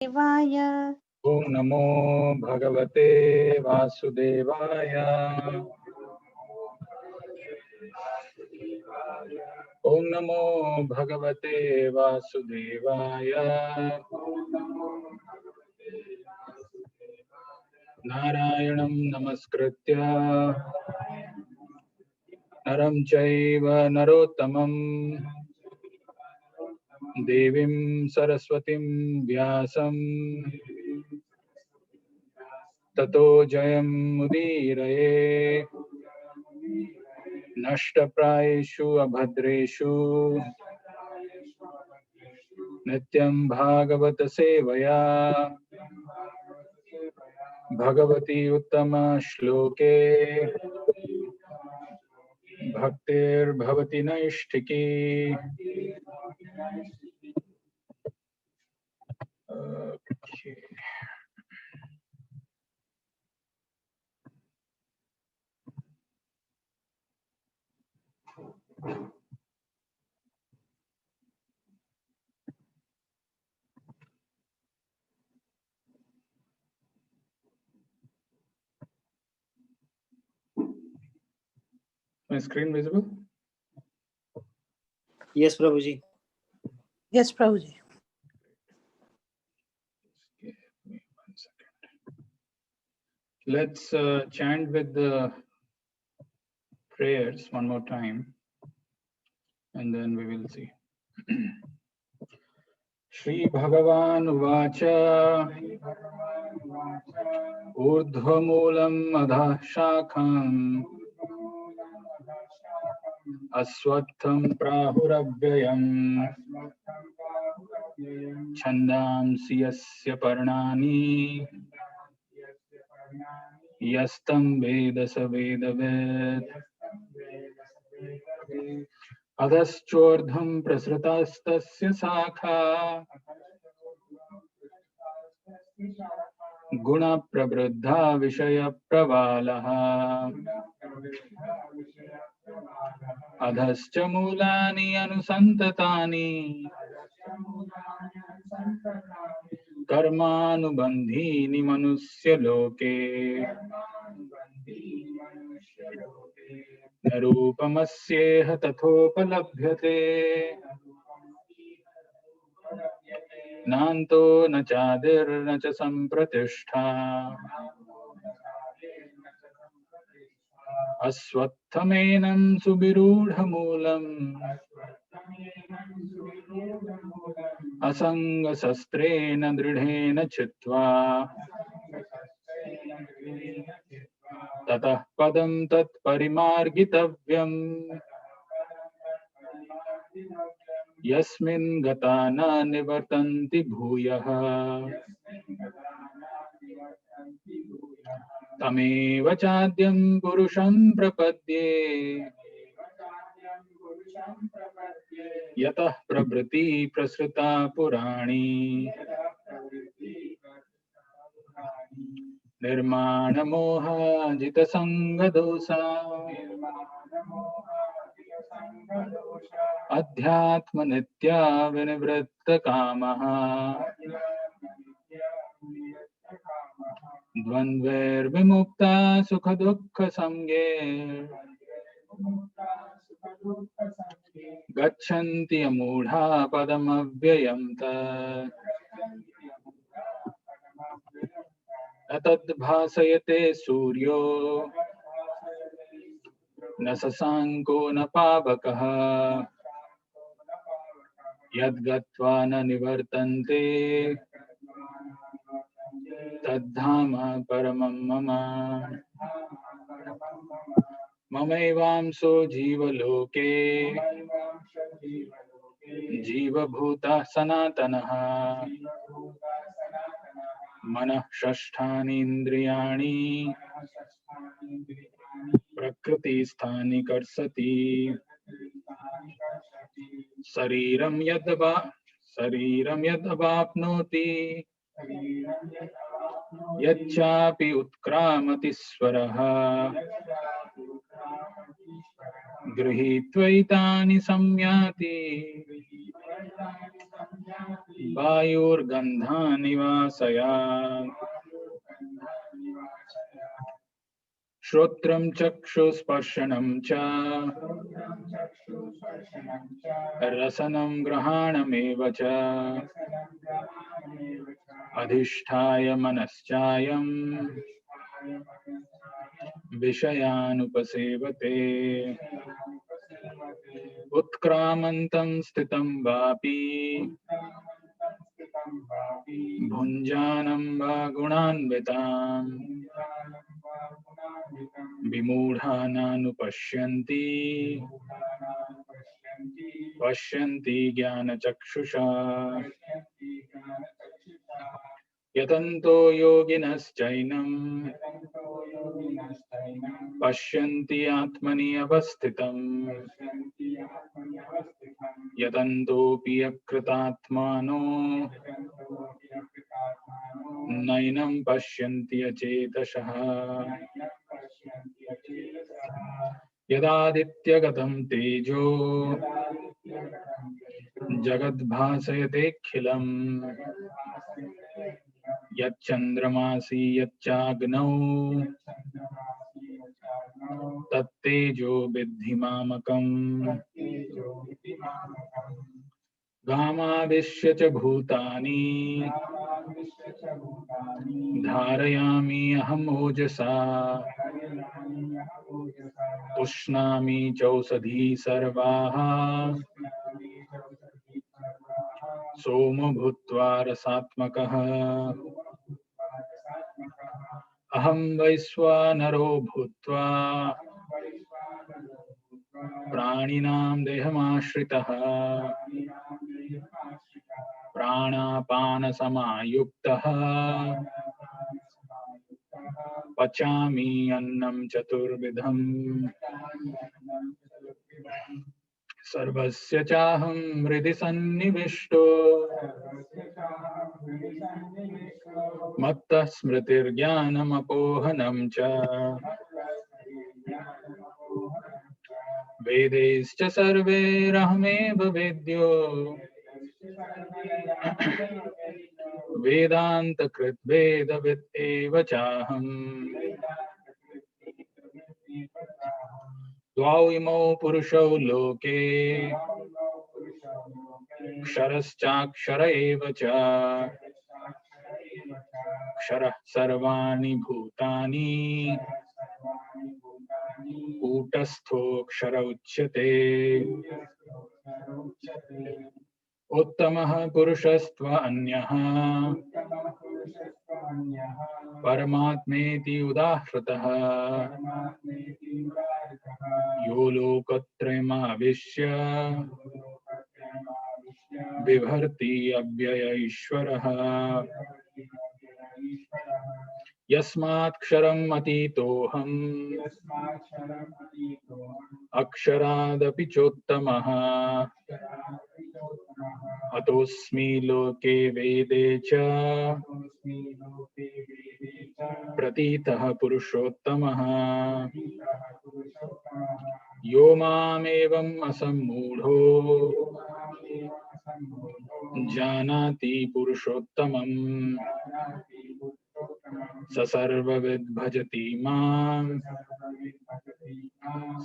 देवाय। ओम नमो भगवते वासुदेवाय। ओम नमो भगवते वासुदेवाय। नारायणं नमस्कृत्य नरं चैव नरोत्तमं देवीं सरस्वतीं व्यासं ततो जयमुदीरये। नष्टप्रायेषु अभद्रेषु नित्यं भागवत सेवया भगवती उत्तम श्लोके भक्तिर्भवति नैष्ठिकी। My screen visible? Yes, Prabhuji. Yes, Prabhuji. Give me 1 second. Let's chant with the prayers one more time, and then we will see. Shri Bhagavan Vacha Urdhvamulam Adha Shakham Aswatham Prahuravayam Chandamsi Yasya Parnani Yastam Veda Savedavet Adhaschordham Prasratastasya Sakha Guna Prabruddha Vishaya Pravalaha Adhascha Mulani Anusantatani Karmanubandhini Manusya Loke Narupamasyeha Tathopalabhyate Nanto na chadir na cha sampratishtha Aswattamenam subirudhamulam Asanga sastrena dridhena chitva Tatah padam tat parimargitavyam Yasmin gata na nivartanti bhuyaha Tameva chadyam purusham prapadye Yatah prabriti prasrita purani Nirmana moha jita sanga dosa Adhyatma nitya vinivritta kamaha Dvandvair vimukta sukha dukkha samge Gachanti amudha padam avyayam tat Atad bhasayate suryo Nasasanko na pavakaha Yadgatva na nivartante Tadhama paramam mama Mamaivamso jiva loke Jiva bhuta sanatanaha Manah shasthani indriyani Prakriti sthani karsati Sariram yadavapnoti Yacchapi utkramati swaraha Grihitvaitani samyati वायुर्गन्धानि वासयात् श्रोत्रं चक्षुस्पर्शनं च रसनं ग्रहणमेव च अधिष्ठाय मनश्चायं विषयानुपसेवते उत्क्रामन्तं स्थितं वापि भुञ्जानं वा गुणान्विताम् विमूढानानुपश्यन्ति पश्यन्ति ज्ञानचक्षुषा यतन्तो योगिनश्चैनं पश्यन्ति आत्मनि अवस्थितम् यतन्तोऽपि अकृतात्मानो नैनं पश्यन्ति अचेतसः यदादित्यगतं तेजो जगद्भासयतेऽखिलम् यच्चन्द्रमासि यच्चाग्नौ तत्तेजो विद्धि मामकम् गामादिश्य च भूतानि धारयामि अहम् ओजसा पुष्णामि चौषधी सर्वाः सोमो भूत्वा रसात्मकः अहं वैश्वानरो भूत्वा प्राणिनां देहमाश्रितः प्राणापानसमायुक्तः पचामि अन्नं चतुर्विधम् सर्वस्य चाहं हृदि सन्निविष्टो मत्तः स्मृतिर्ज्ञानमपोहनं च वेदैश्च सर्वैरहमेव वेद्यो वेदान्तकृत् वेदवित् एव चाहम् द्वौ इमौ पुरुषौ लोके क्षरश्चाक्षर एव च क्षरः सर्वाणि भूतानि कूटस्थोऽक्षर उच्यते उत्तमः पुरुषस्त्वन्यः परमात्मेति उदाहृतः यो लोकत्रयमाविश्य बिभर्ति अव्यय ईश्वरः यस्मात्क्षरम् अतीतोऽहम् अक्षरादपि चोत्तमः अतोऽस्मि लोके वेदे च प्रतीतः पुरुषोत्तमः यो मामेवम् असम्मूढो जानाति पुरुषोत्तमम् स सर्वविद् भजति माम्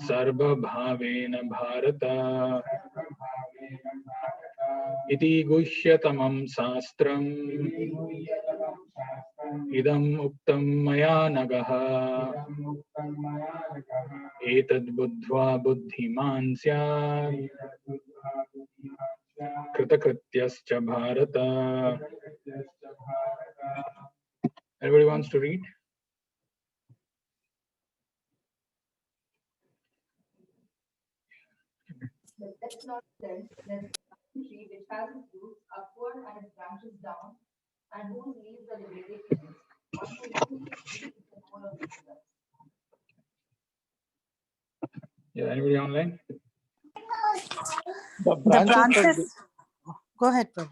सर्वभावेन भारत इति गुह्यतमं शास्त्रम् इदम् उक्तं मया नघः एतद् बुद्ध्वा बुद्धिमान् स्यात् कृतकृत्यश्च Bharat. Everybody wants to read? Let's not sense that the tree which has its roots upward and its branches down, and whose leaves are the Vedic leaves. One who knows the tree is the knower of the Vedas. Yeah, anybody online? The branches. Go ahead, Prabhu.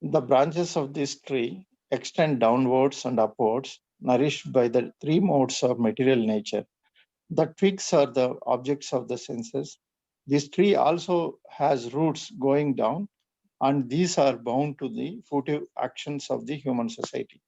The branches of this tree extend downwards and upwards, nourished by the three modes of material nature. The twigs are the objects of the senses. This tree also has roots going down, and these are bound to the furtive actions of the human society.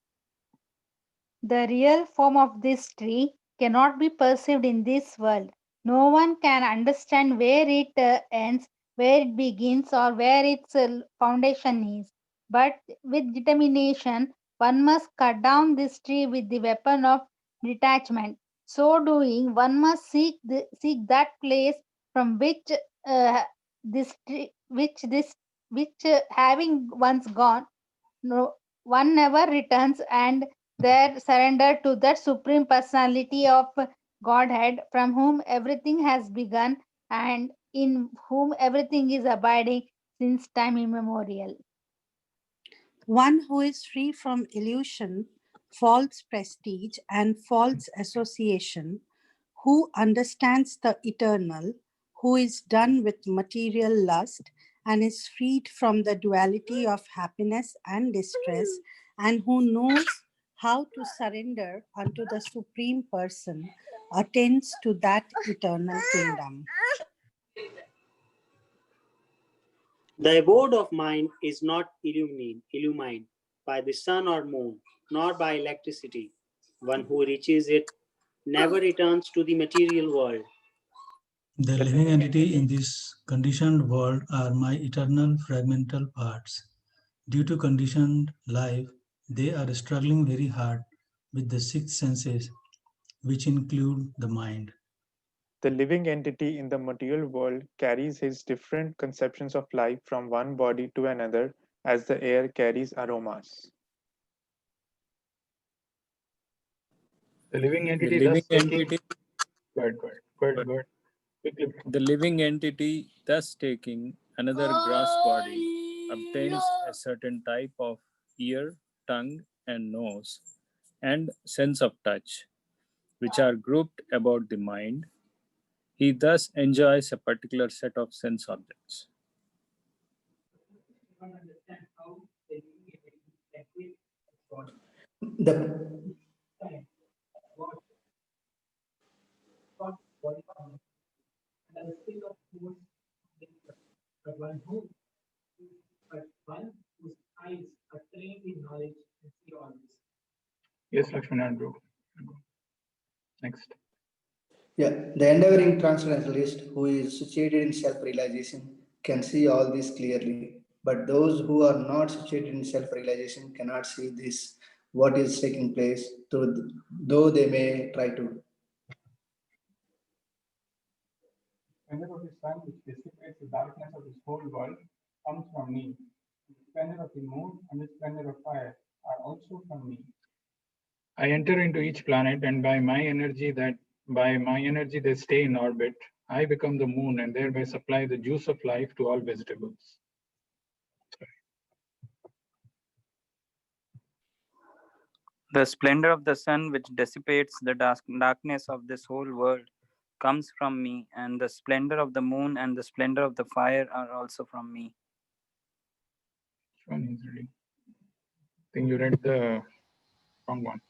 The real form of this tree cannot be perceived in this world. No one can understand where it ends, where it begins, or where its foundation is. But with determination, one must cut down this tree with the weapon of detachment. So doing, one must seek that place from which this tree, which having once gone, no one never returns, and their surrender to that supreme personality of Godhead, from whom everything has begun and in whom everything is abiding since time immemorial. One who is free from illusion, false prestige, and false association, who understands the eternal, who is done with material lust, and is freed from the duality of happiness and distress, and who knows how to surrender unto the Supreme Person, attains to that eternal kingdom. The abode of mind is not illumined by the sun or moon, nor by electricity. One who reaches it never returns to the material world. The living entity in this conditioned world are my eternal fragmental parts. Due to conditioned life, they are struggling very hard with the six senses, which include the mind. The living entity in the material world carries his different conceptions of life from one body to another as the air carries aromas. The living The entity living thus taking. entity, Go ahead. Quickly. the living entity, thus taking another grass body, obtains a certain type of ear, tongue, and nose, and sense of touch, which are grouped about the mind. He thus enjoys a particular set of sense objects. Yes, Lakshman, bro. Next. Yeah, the endeavoring transcendentalist who is situated in self-realization can see all this clearly, but those who are not situated in self-realization cannot see this, what is taking place, though they may try to. Splendor of the sun, which dissipates the darkness of this whole world, comes from me. The splendor of the moon and the splendor of fire are also from me. I enter into each planet, and by my energy they stay in orbit. I become the moon and thereby supply the juice of life to all vegetables. The splendor of the sun, which dissipates the darkness of this whole world, comes from me, and the splendor of the moon and the splendor of the fire are also from me. Which one is reading? I think you read the wrong one.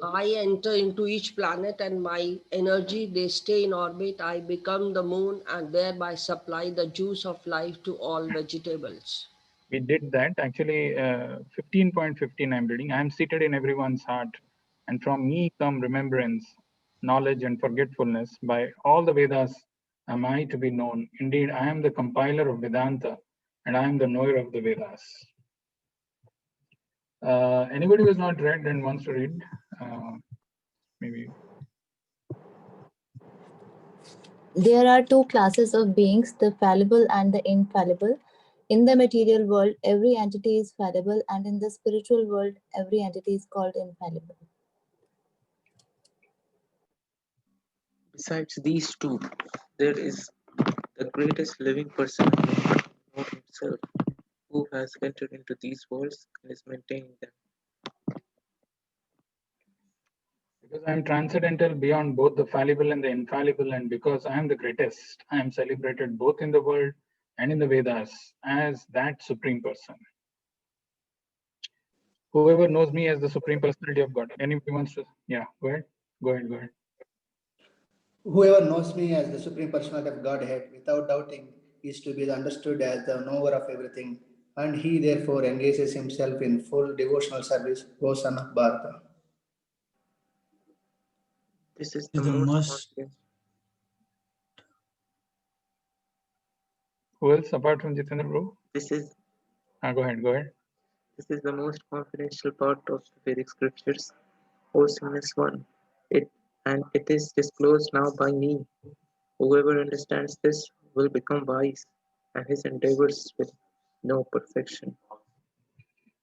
I enter into each planet, and my energy, they stay in orbit. I become the moon and thereby supply the juice of life to all vegetables. We did that. Actually, 15.15 I'm reading. I am seated in everyone's heart, and from me come remembrance, knowledge, and forgetfulness. By all the Vedas am I to be known. Indeed, I am the compiler of Vedanta, and I am the knower of the Vedas. Anybody who has not read and wants to read, maybe. There are two classes of beings, the fallible and the infallible. In the material world, every entity is fallible, and in the spiritual world, every entity is called infallible. Besides these two, there is the greatest living person among God himself, who has entered into these worlds and is maintaining them. Because I am transcendental beyond both the fallible and the infallible, and because I am the greatest, I am celebrated both in the world and in the Vedas as that supreme person. Whoever knows me as the Supreme Personality of God. Anybody wants to? Yeah, go ahead. Go ahead. Whoever knows me as the Supreme Personality of Godhead without doubting is to be understood as the knower of everything, and he therefore engages himself in full devotional service, O son of Bharata. This is The the most most confident. Who else apart from Jitendra Prabhu? This is Go ahead. This is the most confidential part of the Vedic scriptures, O sinless one. It is disclosed now by me. Whoever understands this will become wise, and his endeavors will know perfection.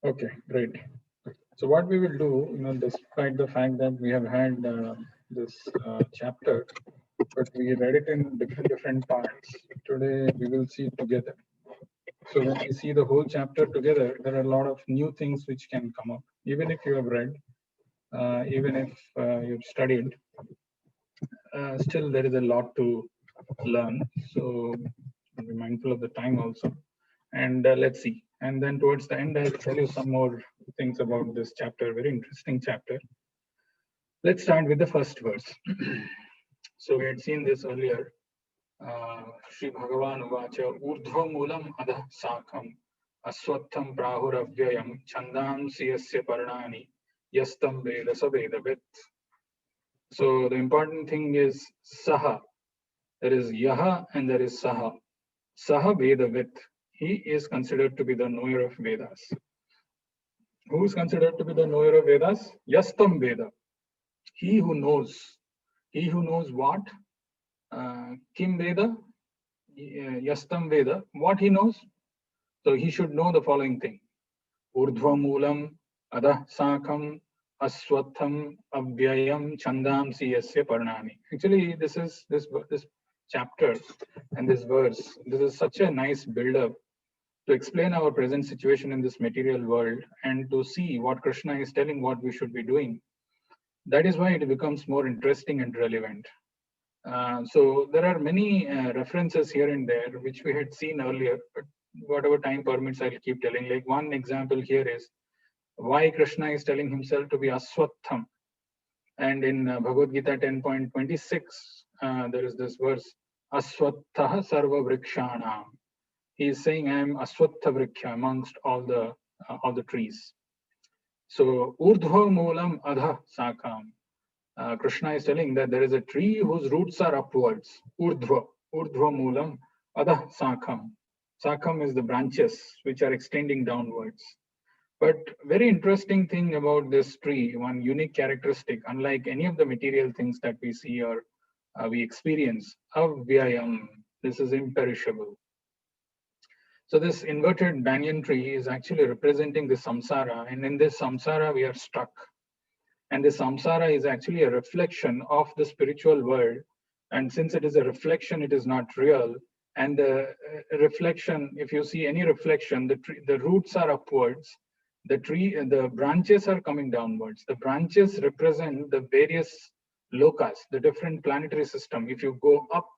Okay, great. So what we will do, despite the fact that we have had this chapter, but we read it in different parts. Today we will see it together. So when we see the whole chapter together, there are a lot of new things which can come up. Even if you have read, even if you've studied, still there is a lot to learn. So be mindful of the time also. And let's see. And then towards the end, I'll tell you some more things about this chapter, very interesting chapter. Let's start with the first verse. So we had seen this earlier. Shri Bhagavan Uvacha Urdhva Moolam Adha Sakham Aswatham Prahuravyayam Chandam Siyasya Parnani Yastam Veda Savedavit. So the important thing is Saha. There is Yaha and there is Saha. Saha Vedavit. He is considered to be the knower of Vedas. Who is considered to be the knower of Vedas? Yastam Veda. He who knows. He who knows what? Kim Veda? Yastam Veda. What he knows? So he should know the following thing. Urdhva Moolam Adah Sakham Aswatham Avyayam Chandam Siyasya Parnani. Actually, this chapter and this verse, this is such a nice build-up to explain our present situation in this material world and to see what Krishna is telling, what we should be doing. That is why it becomes more interesting and relevant. So there are many references here and there which we had seen earlier, but whatever time permits, I'll keep telling. Like one example here is why Krishna is telling himself to be Aswatham. And in Bhagavad Gita 10.26, there is this verse, Aswatthah Sarva Vrikshanam. He is saying, I am Aswatha Vriksha amongst all the trees. So Urdhva Moolam Adha Sakam. Krishna is telling that there is a tree whose roots are upwards. Urdhva Moolam Adha Sakam. Sakam is the branches which are extending downwards. But very interesting thing about this tree, one unique characteristic, unlike any of the material things that we see or we experience, avyayam, this is imperishable. So this inverted banyan tree is actually representing the samsara, and in this samsara we are stuck. And this samsara is actually a reflection of the spiritual world. And since it is a reflection, it is not real. And the reflection, if you see any reflection, the roots are upwards. The branches are coming downwards. The branches represent the various lokas, the different planetary system. If you go up,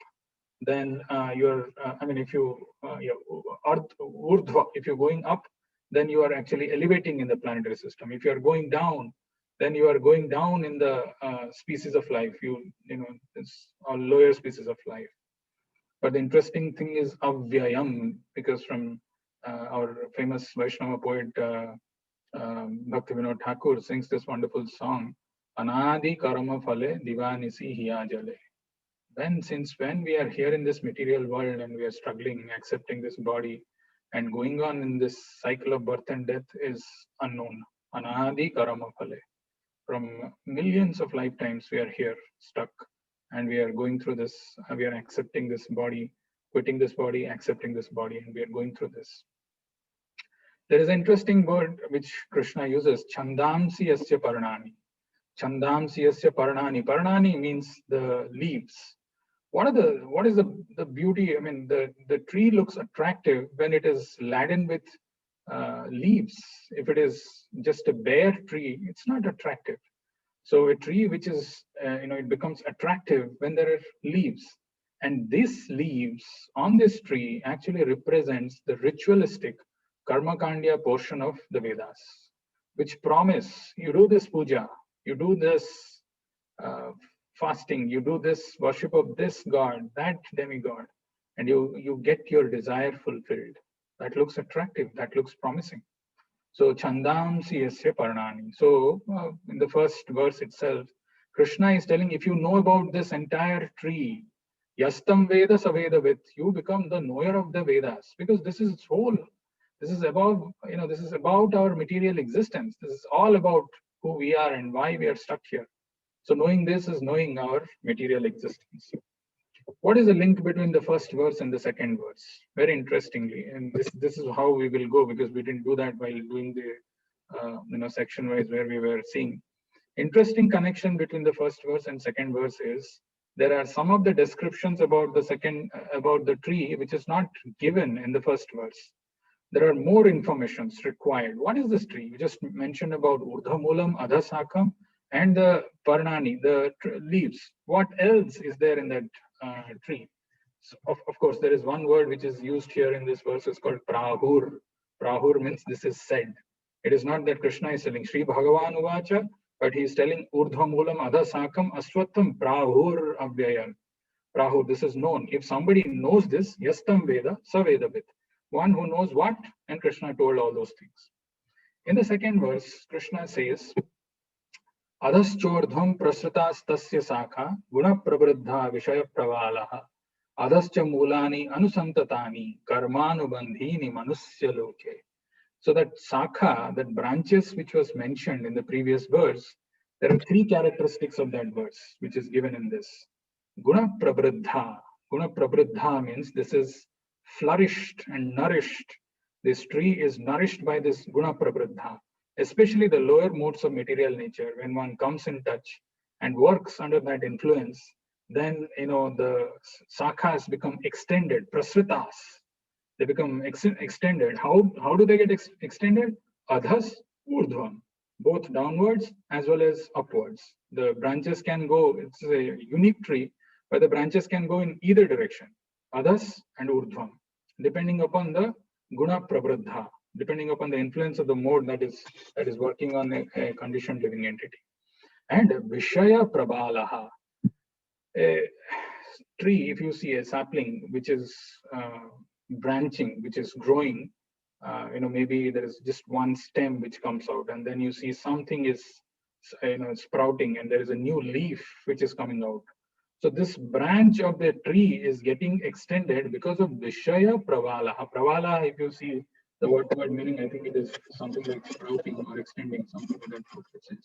then if you Urdhva, if you're going up, then you are actually elevating in the planetary system. If you are going down, then you are going down in the species of life. It's all lower species of life. But the interesting thing is avyayam, because from our famous Vaishnava poet Bhaktivinoda Thakur sings this wonderful song, Anadi Karma Phale Divanisi Hiya Jale. Since when we are here in this material world and we are struggling, accepting this body and going on in this cycle of birth and death is unknown. Anadi Karma Phale. From millions of lifetimes we are here stuck and we are going through this, we are accepting this body, quitting this body, accepting this body, and we are going through this. There is an interesting word which Krishna uses, Chandamsi Yasya Parnani. Chandamsi Yasya Parnani. Parnani means the leaves. What is the beauty? I mean, the tree looks attractive when it is laden with leaves. If it is just a bare tree, it's not attractive. So a tree which is, it becomes attractive when there are leaves. And these leaves on this tree actually represents the ritualistic Karma Kandya portion of the Vedas. which promise you do this puja, you do this fasting, you do this worship of this god, that demigod, and you get your desire fulfilled. That looks attractive, that looks promising. So Chandamsi yasya parnani. So in the first verse itself, Krishna is telling, if you know about this entire tree, yastam veda savedavit, you become the knower of the Vedas, because this is whole. This is about, this is about our material existence. This is all about who we are and why we are stuck here. So knowing this is knowing our material existence. What is the link between the first verse and the second verse? Very interestingly, and this is how we will go, because we didn't do that while doing the section wise where we were seeing. Interesting connection between the first verse and second verse is there are some of the descriptions about the tree which is not given in the first verse. There are more informations required. What is this tree? You just mentioned about urdhamulam, adhasakam, and the parnani, the leaves. What else is there in that tree? So of course, there is one word which is used here in this verse. It's called prahur. Prahur means this is said. It is not that Krishna is telling Sri Bhagavan Uvacha, but he is telling urdhamulam, adhasakam, aswatam, prahur avyayam. Prahur, this is known. If somebody knows this, yastam veda, sa vedavit. One who knows what, and Krishna told all those things. In the second verse, Krishna says, Adhaschordham prasritas tasya sakha guna prabruddha vishaya pravalaha adhascha mulani anusantatani karmanubandhini manusya loke. So that sakha, that branches which was mentioned in the previous verse, there are three characteristics of that verse which is given in this. Guna prabruddha. Guna prabruddha means this is flourished and nourished. This tree is nourished by this guna prabruddha, especially the lower modes of material nature. When one comes in touch and works under that influence, then the sakhas become extended, prasritas. They become extended. How do they get extended? Adhas, urdhvam, both downwards as well as upwards. The branches can go, it's a unique tree, where the branches can go in either direction, adhas and urdhvam, depending upon the guna prabruddha, depending upon the influence of the mode that is working on a conditioned living entity. And vishaya prabalaha, a tree, if you see a sapling which is branching, which is growing, maybe there is just one stem which comes out, and then you see something is sprouting, and there is a new leaf which is coming out. So this branch of the tree is getting extended because of vishaya pravalaha. Pravala, if you see the word meaning, I think it is something like sprouting or extending, something like that.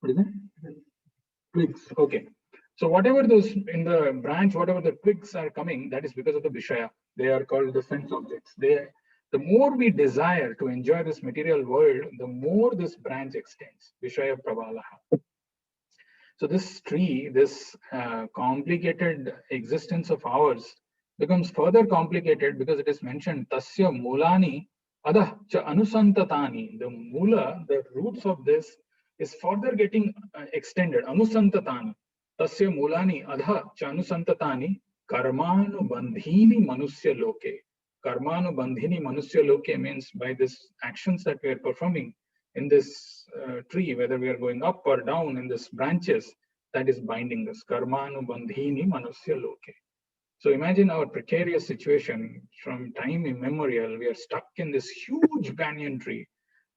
What is it? Twigs. Okay. So whatever those in the branch, whatever the twigs are coming, that is because of the vishaya. They are called the sense objects. The more we desire to enjoy this material world, the more this branch extends. Vishaya pravalaha. So this tree, this complicated existence of ours becomes further complicated because it is mentioned tasya mulani adah cha anusantatani. The mula, the roots of this is further getting extended. Anusantatani. Tasya mulani adha cha anusantatani karmanu bandhini manusya loke. Karmanu bandhini manusya loke means by this actions that we are performing in this tree, whether we are going up or down in this branches, that is binding us. Karmanu bandhini manusya loke. So imagine our precarious situation. From time immemorial, we are stuck in this huge banyan tree,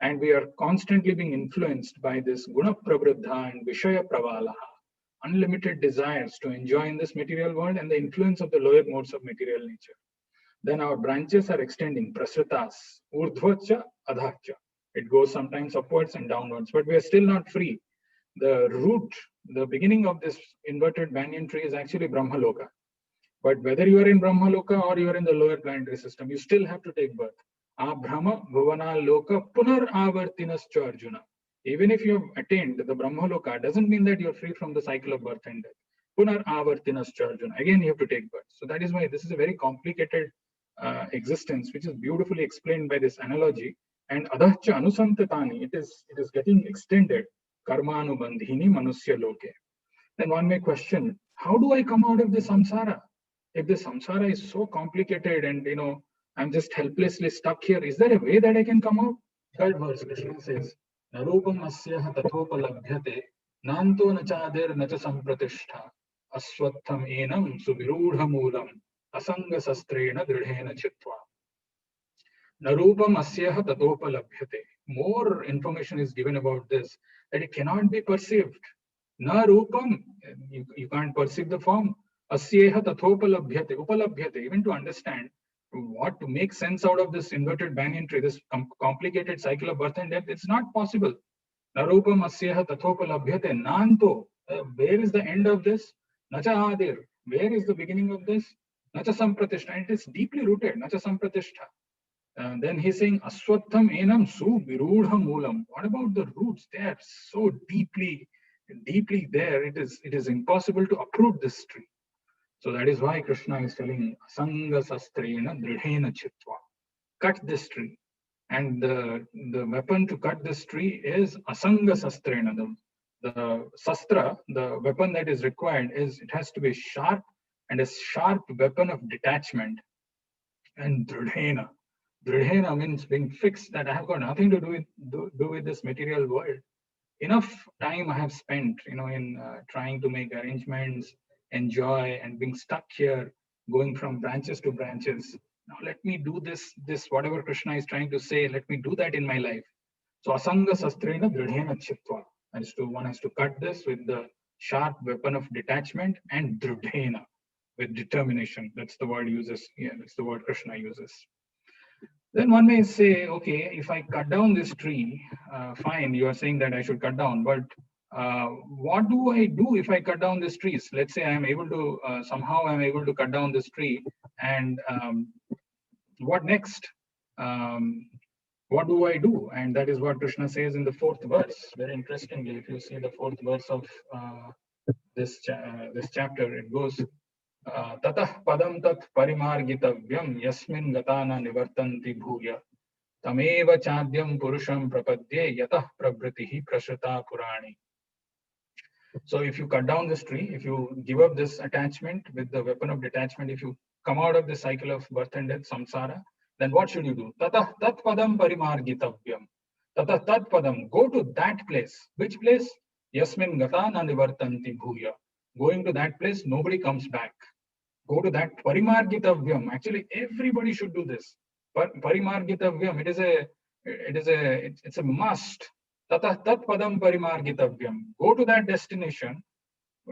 and we are constantly being influenced by this guna prabruddha and vishaya pravalaha, unlimited desires to enjoy in this material world and the influence of the lower modes of material nature. Then our branches are extending, prasritas, urdhvacha, adhacha. It goes sometimes upwards and downwards, but we are still not free. The root, the beginning of this inverted banyan tree is actually Brahmaloka. But whether you are in Brahmaloka or you are in the lower planetary system, you still have to take birth. Abhrama bhuvana loka punar avartinascha Arjuna. Even if you have attained the Brahmaloka, doesn't mean that you're free from the cycle of birth and death. Punar avartinascha Arjuna. Again, you have to take birth. So that is why this is a very complicated existence, which is beautifully explained by this analogy. And adhacha anusantatani, it is getting extended. Karmanubandhini manusya loke. Then one may question, how do I come out of the samsara? If the samsara is so complicated and I'm just helplessly stuck here. Is there a way that I can come out? Third verse, Krishna says, Narupam asyaha tathopalabhyate, nanto nachadir nacha sampratishtha, aswatham enam subirudha moolam, asanga sastrena dridhena chitva. Narupam asyaha tathopalabhyate. More information is given about this, that it cannot be perceived. Narupam, you can't perceive the form. Asyeha tathopalabhyate, upalabhyate, even to understand what to make sense out of this inverted banyan tree, this complicated cycle of birth and death, it's not possible. Narupam asyaha tathopalabhyate, nanto, where is the end of this? Nacha adir, where is the beginning of this? Nacha sampratishtha, and it is deeply rooted, nacha sampratishtha. Then he's saying aswatham enam su virudha moolam. What about the roots? They are so deeply there, it is impossible to uproot this tree. So that is why Krishna is telling asanga sastrena dridhena chitva. Cut this tree. And the weapon to cut this tree is asanga sastrena. The sastra, the weapon that is required, is it has to be sharp, and a sharp weapon of detachment. And dridhena. Dridhena means being fixed, that I have got nothing to do with this material world. Enough time I have spent, in trying to make arrangements, enjoy, and being stuck here, going from branches to branches. Now let me do this whatever Krishna is trying to say, let me do that in my life. So asanga sastrena dridhena chitva. One has to cut this with the sharp weapon of detachment, and dridhena, with determination. That's the word uses. Yeah, that's the word Krishna uses. Then one may say, okay, if I cut down this tree, fine, you are saying that I should cut down, but what do I do if I cut down these trees? Let's say I am able to, somehow I'm able to cut down this tree, and what next? What do I do? And that is what Krishna says in the 4th verse. Very interestingly, if you see the 4th verse of this chapter, it goes, Tatah padam tat parimargitavyam yasmin gatana nivartanti bhuya tameva chadyam purusham prapadye yatah prabritihi prashrita purani. So if you cut down this tree, if you give up this attachment with the weapon of detachment, if you come out of the cycle of birth and death, samsara, then what should you do? Tatah tat padam parimargitavyam. Tatah tat padam, go to that place. Which place? Yasmin gatana nivartanti bhuya. Going to that place, nobody comes back. Go to that parimargitavyam. Actually, everybody should do this. But parimargitavyam, it's a must. Tatah tat padam parimargitavyam. Go to that destination.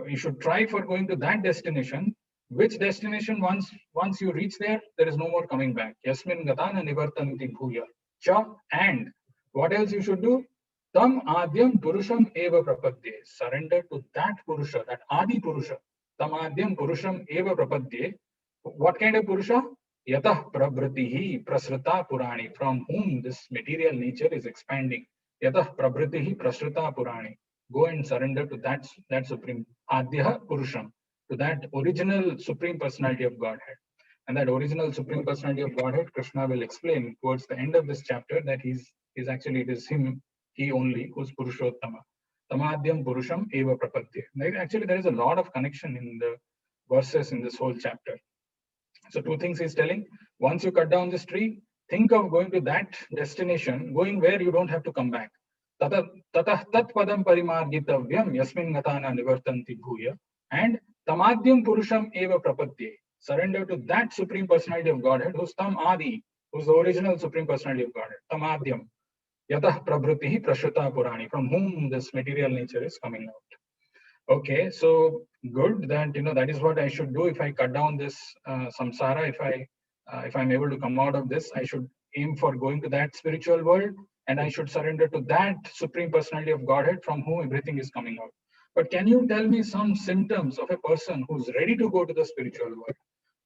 You should try for going to that destination. Which destination, once you reach there is no more coming back. Yasmin gatana nivartanti bhuya. Cha, and what else you should do? Tam adyam purusham eva prapadye. Surrender to that purusha, that adi purusha. Tamadyam purusham eva prapadye. What kind of purusha? Yatah prabritihi prasrita purani. From whom this material nature is expanding. Yatah prabritihi prasrita purani. Go and surrender to that supreme adya purusham, to that original supreme personality of Godhead. And that original supreme personality of Godhead, Krishna will explain towards the end of this chapter that it is him, he only, who's Purushottama. Tamadyam purusham eva prapadye. Actually, there is a lot of connection in the verses in this whole chapter. So 2 things he's telling. Once you cut down this tree, think of going to that destination, going where you don't have to come back. Tatah tat padam parimargitavyam yasmin gatana nivartanti bhuya. And tamadyam purusham eva prapadye. Surrender to that supreme personality of Godhead, who's tam adi, who's the original supreme personality of Godhead. Tamadyam. Yatah prabritihi prashrita purani, from whom this material nature is coming out. Okay, so good, that that is what I should do if I cut down this samsara. If I'm able to come out of this, I should aim for going to that spiritual world, and I should surrender to that supreme personality of Godhead from whom everything is coming out. But can you tell me some symptoms of a person who's ready to go to the spiritual world,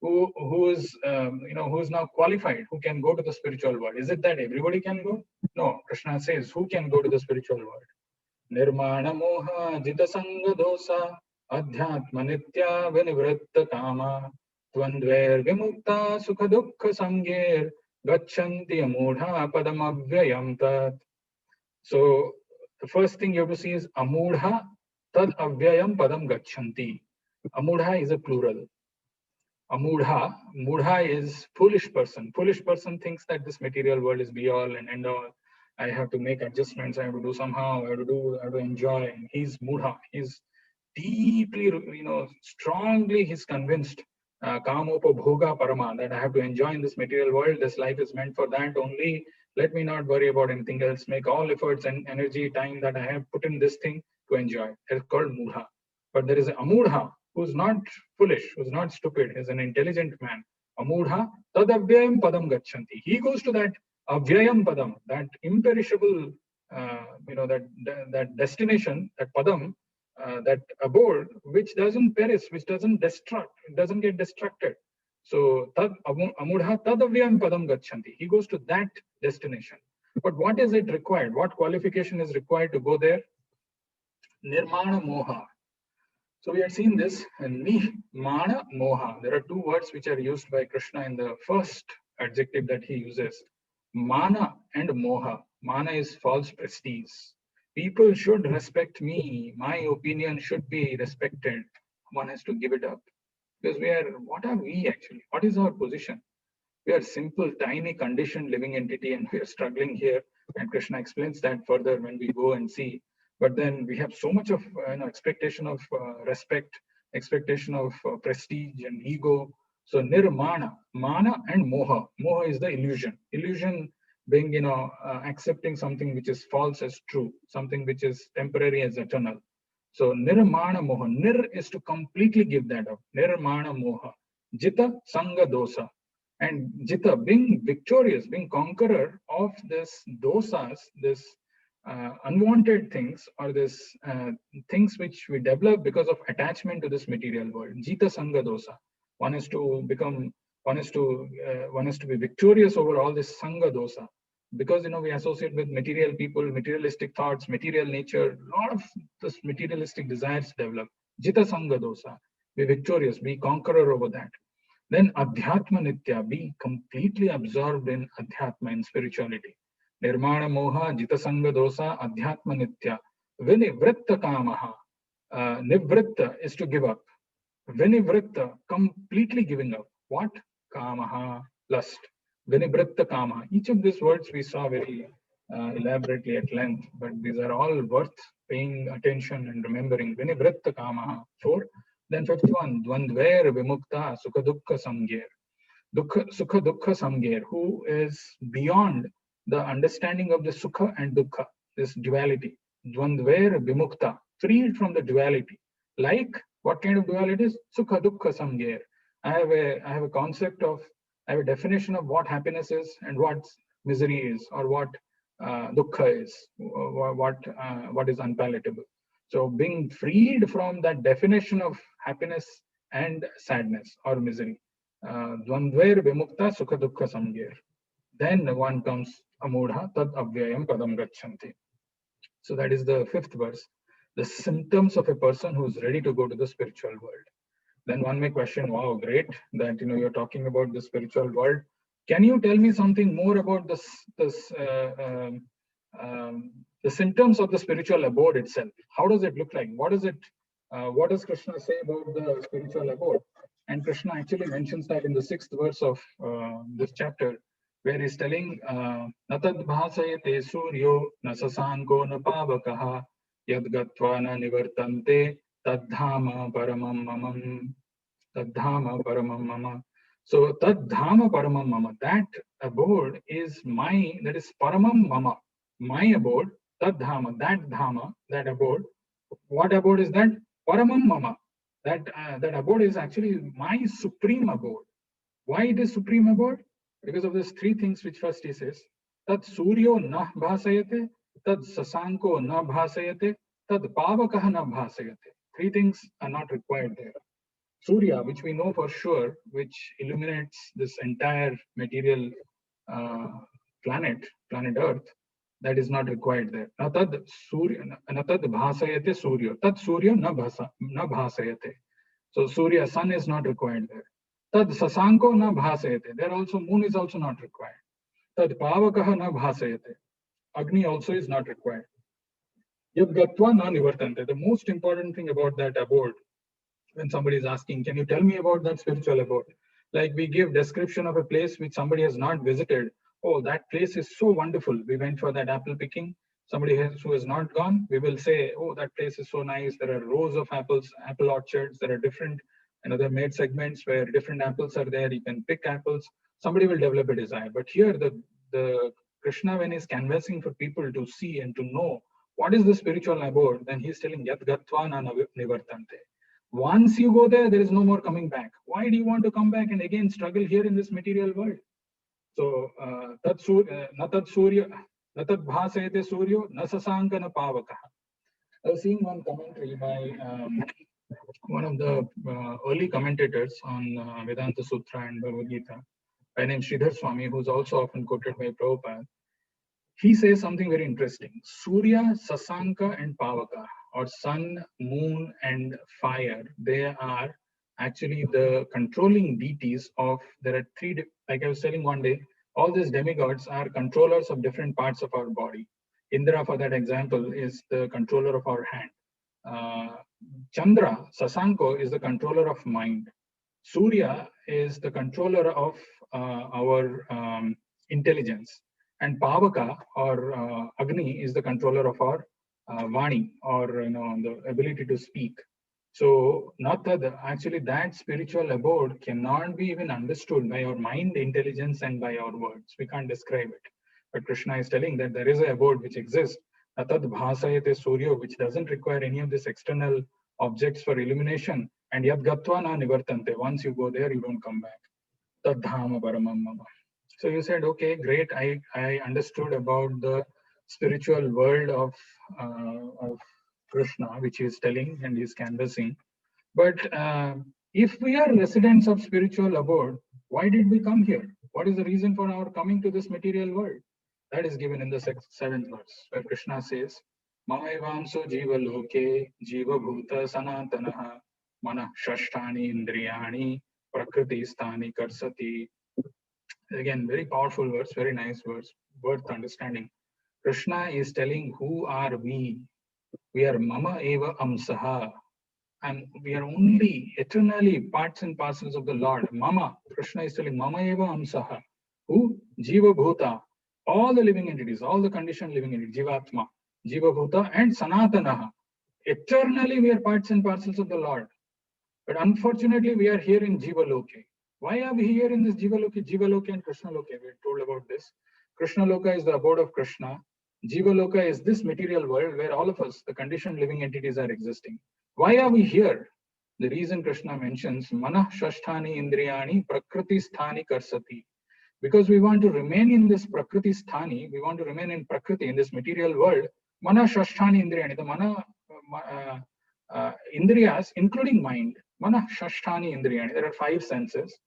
who is now qualified, who can go to the spiritual world? Is it that everybody can go? No, Krishna says, who can go to the spiritual world? Nirmana moha jita sanga dosa adhyatma nitya vinivritta kama dvandver vimukta sukha dukkha sangir gachanti amudha padam avyayam tat. So the first thing you have to see is amudha tad avyayam padam gachanti. Amudha is a plural. Amudha. Mudha is foolish person. Foolish person thinks that this material world is be all and end all. I have to make adjustments. I have to do somehow. I have to enjoy. And he's Mudha. He's deeply, strongly he's convinced. Kamopa bhoga parama, that I have to enjoy in this material world. This life is meant for that only. Let me not worry about anything else. Make all efforts and energy, time that I have put in this thing to enjoy. It's called Mudha. But there is an Amudha who's not foolish, who's not stupid, is an intelligent man. Amudha tadavyayam padam gachanti. He goes to that avyayam padam, that imperishable, that destination, that padam, that abode, which doesn't perish, which doesn't destruct, it doesn't get destructed. So tad amudha tadavyayam padam gachanti. He goes to that destination. But what is it required? What qualification is required to go there? Nirmana moha. So we had seen this, Nirmana moha. There are two words which are used by Krishna in the first adjective that he uses. Mana and moha. Mana is false prestige. People should respect me. My opinion should be respected. One has to give it up. Because what are we actually? What is our position? We are simple, tiny, conditioned living entity and we are struggling here. And Krishna explains that further when we go and see. But then we have so much of expectation of respect, expectation of prestige and ego. So nirmana, mana and moha. Moha is the illusion. Illusion being, accepting something which is false as true, something which is temporary as eternal. So nirmana moha. Nir is to completely give that up. Nirmana moha. Jita sanga dosa. And Jita, being victorious, being conqueror of this dosas, this unwanted things or this things which we develop because of attachment to this material world. Jita sanga dosa. One is to be victorious over all this sanga dosa. Because we associate with material people, materialistic thoughts, material nature, a lot of this materialistic desires develop. Jita sanga dosa. Be victorious, be conqueror over that. Then adhyatma nitya, be completely absorbed in adhyatma, in spirituality. Nirmana moha, jita sanga dosa, adhyatma nitya. Vinivritta kamaha. Nivritta is to give up. Vinivritta, completely giving up. What? Kamaha, lust. Vinivritta kamaha. Each of these words we saw very elaborately at length, but these are all worth paying attention and remembering. Vinivritta kamaha. 4. Then 51, dvandvair vimukta sukha dukkha samgir. Sukha dukkha samgir, who is beyond the understanding of the sukha and dukkha, this duality. Dvandvair vimukta, freed from the duality. Like, what kind of duality is? Sukha dukkha samgir. I have a concept of, I have a definition of what happiness is and what misery is, or what dukkha is, what is unpalatable. So being freed from that definition of happiness and sadness or misery. Dvandvair vimukta sukha dukkha samgir. Then one comes amudha tad avyayam padam gachanti. So that is the 5th verse. The symptoms of a person who is ready to go to the spiritual world. Then one may question, wow, great that you're talking about the spiritual world. Can you tell me something more about the symptoms of the spiritual abode itself? How does it look like? What does Krishna say about the spiritual abode? And Krishna actually mentions that in the 6th verse of this chapter, where he's telling, Natad bhasayate suryo nasasanko napavakaha yadgatva na nivartante tadhama paramam mamam. Tadhama paramam mama. So tadhama paramam mama, that abode is that is paramam mama, my abode. Tadhama, that abode. What abode is that? Paramam mama. That abode is actually my supreme abode. Why it is supreme abode? Because of these 3 things which first he says. Tad suryo na bhasayate, tad sasanko na bhasayate, tad pavakaha na bhasayate. 3 things are not required there. Surya, which we know for sure, which illuminates this entire material planet Earth, that is not required there. Natad bhasayate surya. Tad surya na bhasayate. So Surya, sun is not required there. Tad sasanko na bhasayate. There also moon is also not required. Tad pavakaha na bhasayate. Agni also is not required. Yad gatva na nivartante. The most important thing about that abode when somebody is asking, can you tell me about that spiritual abode? Like we give description of a place which somebody has not visited. Oh, that place is so wonderful. We went for that apple picking. Somebody who has not gone, we will say, oh, that place is so nice. There are rows of apples, apple orchards. There are different, they're made segments where different apples are there. You can pick apples. Somebody will develop a desire. But here, the Krishna, when he's canvassing for people to see and to know what is the spiritual abode, then he's telling Yat Gatva na nivartante. Once you go there, there is no more coming back. Why do you want to come back and again struggle here in this material world? So, na tad surya, na tad bhasayate suryo, na sasanka na pavakaha. I was seeing one commentary by one of the early commentators on Vedanta Sutra and Bhagavad Gita, by name Sridhar Swami, who's also often quoted by Prabhupada. He says something very interesting. Surya, Sasanka, and Pavaka, or sun, moon, and fire, they are actually the controlling deities of, there are three, like I was telling one day, all these demigods are controllers of different parts of our body. Indra, for that example, is the controller of our hand. Chandra, Sasanko, is the controller of mind. Surya is the controller of our intelligence. And Pavaka, or Agni, is the controller of our Vani, or the ability to speak. So, actually that spiritual abode cannot be even understood by our mind intelligence and by our words. We can't describe it. But Krishna is telling that there is an abode which exists, Atad Bhasayate Surya, which doesn't require any of these external objects for illumination. And Yad Gatva na nivartante. Once you go there, you don't come back. Tad Dhama Paramam Mama. So you said, okay, great. I understood about the spiritual world of Krishna, which he is telling and he is canvassing. But if we are residents of spiritual abode, why did we come here? What is the reason for our coming to this material world? That is given in the 7th verse, where Krishna says, Mahevamso jiva loke jiva bhuta sanatanaha mana shashtani indriyani prakriti sthani karsati. Again, very powerful verse, very nice verse, worth understanding. Krishna is telling, who are we? We are mama eva amsaha. And we are only eternally parts and parcels of the Lord. Mama, Krishna is telling, mama eva amsaha. Who? Jiva bhuta. All the living entities, all the conditioned living entities, jivatma, jiva bhuta, and sanatanaha. Eternally we are parts and parcels of the Lord. But unfortunately, we are here in Jiva Loke. Why are we here in this Jiva Loke? Jiva Loke and Krishna Loke. We are told about this. Krishna Loka is the abode of Krishna. Jiva Loka is this material world where all of us, the conditioned living entities, are existing. Why are we here? The reason Krishna mentions Manah Shasthani Indriyani Prakriti Sthani Karsati. Because we want to remain in this Prakriti Sthani, we want to remain in Prakriti, in this material world. Manah Shasthani Indriyani, the Manah Indriyas, including mind. Manah Shasthani Indriyani, there are 5 senses.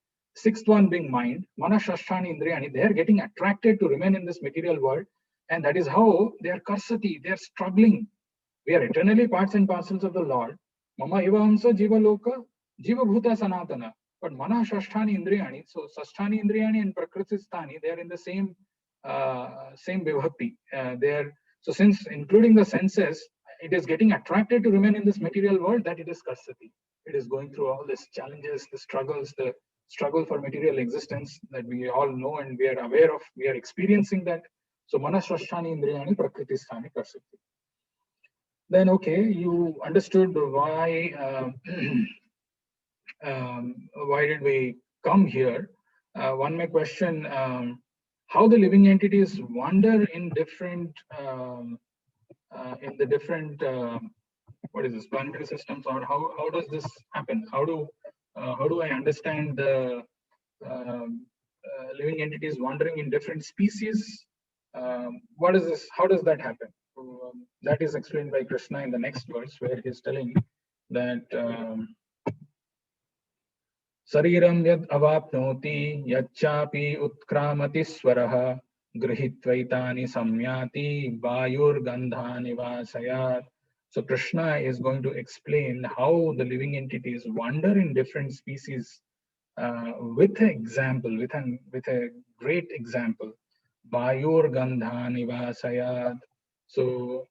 6th one being mind. Manah Shasthani Indriyani, they are getting attracted to remain in this material world. And that is how they are karsati, they are struggling. We are eternally parts and parcels of the Lord. Mama eva hamsa jiva loka, jiva bhuta sanatana. But Manah Shasthani Indriyani, so Shasthani Indriyani and Prakriti Sthani, they are in the same vibhakti. So since including the senses, it is getting attracted to remain in this material world, that it is karsati. It is going through all these challenges, the struggles, the struggle for material existence that we all know and we are aware of. We are experiencing that. So Manah Shasthani Indriyani Prakriti Sthani karsati. Then, okay, you understood why why did we come here. One may question how the living entities wander in different what is this, planetary systems, or how does this happen? How do I understand the living entities wandering in different species? What is this? How does that happen? That is explained by Krishna in the next verse, where he's telling that Sariram yad avapnoti yachapi utkramati swaraha grihitvaitani samyati vayur gandhani vasayat. So Krishna is going to explain how the living entities wander in different species with an example, with a great example. Vayur gandhani vasayat. So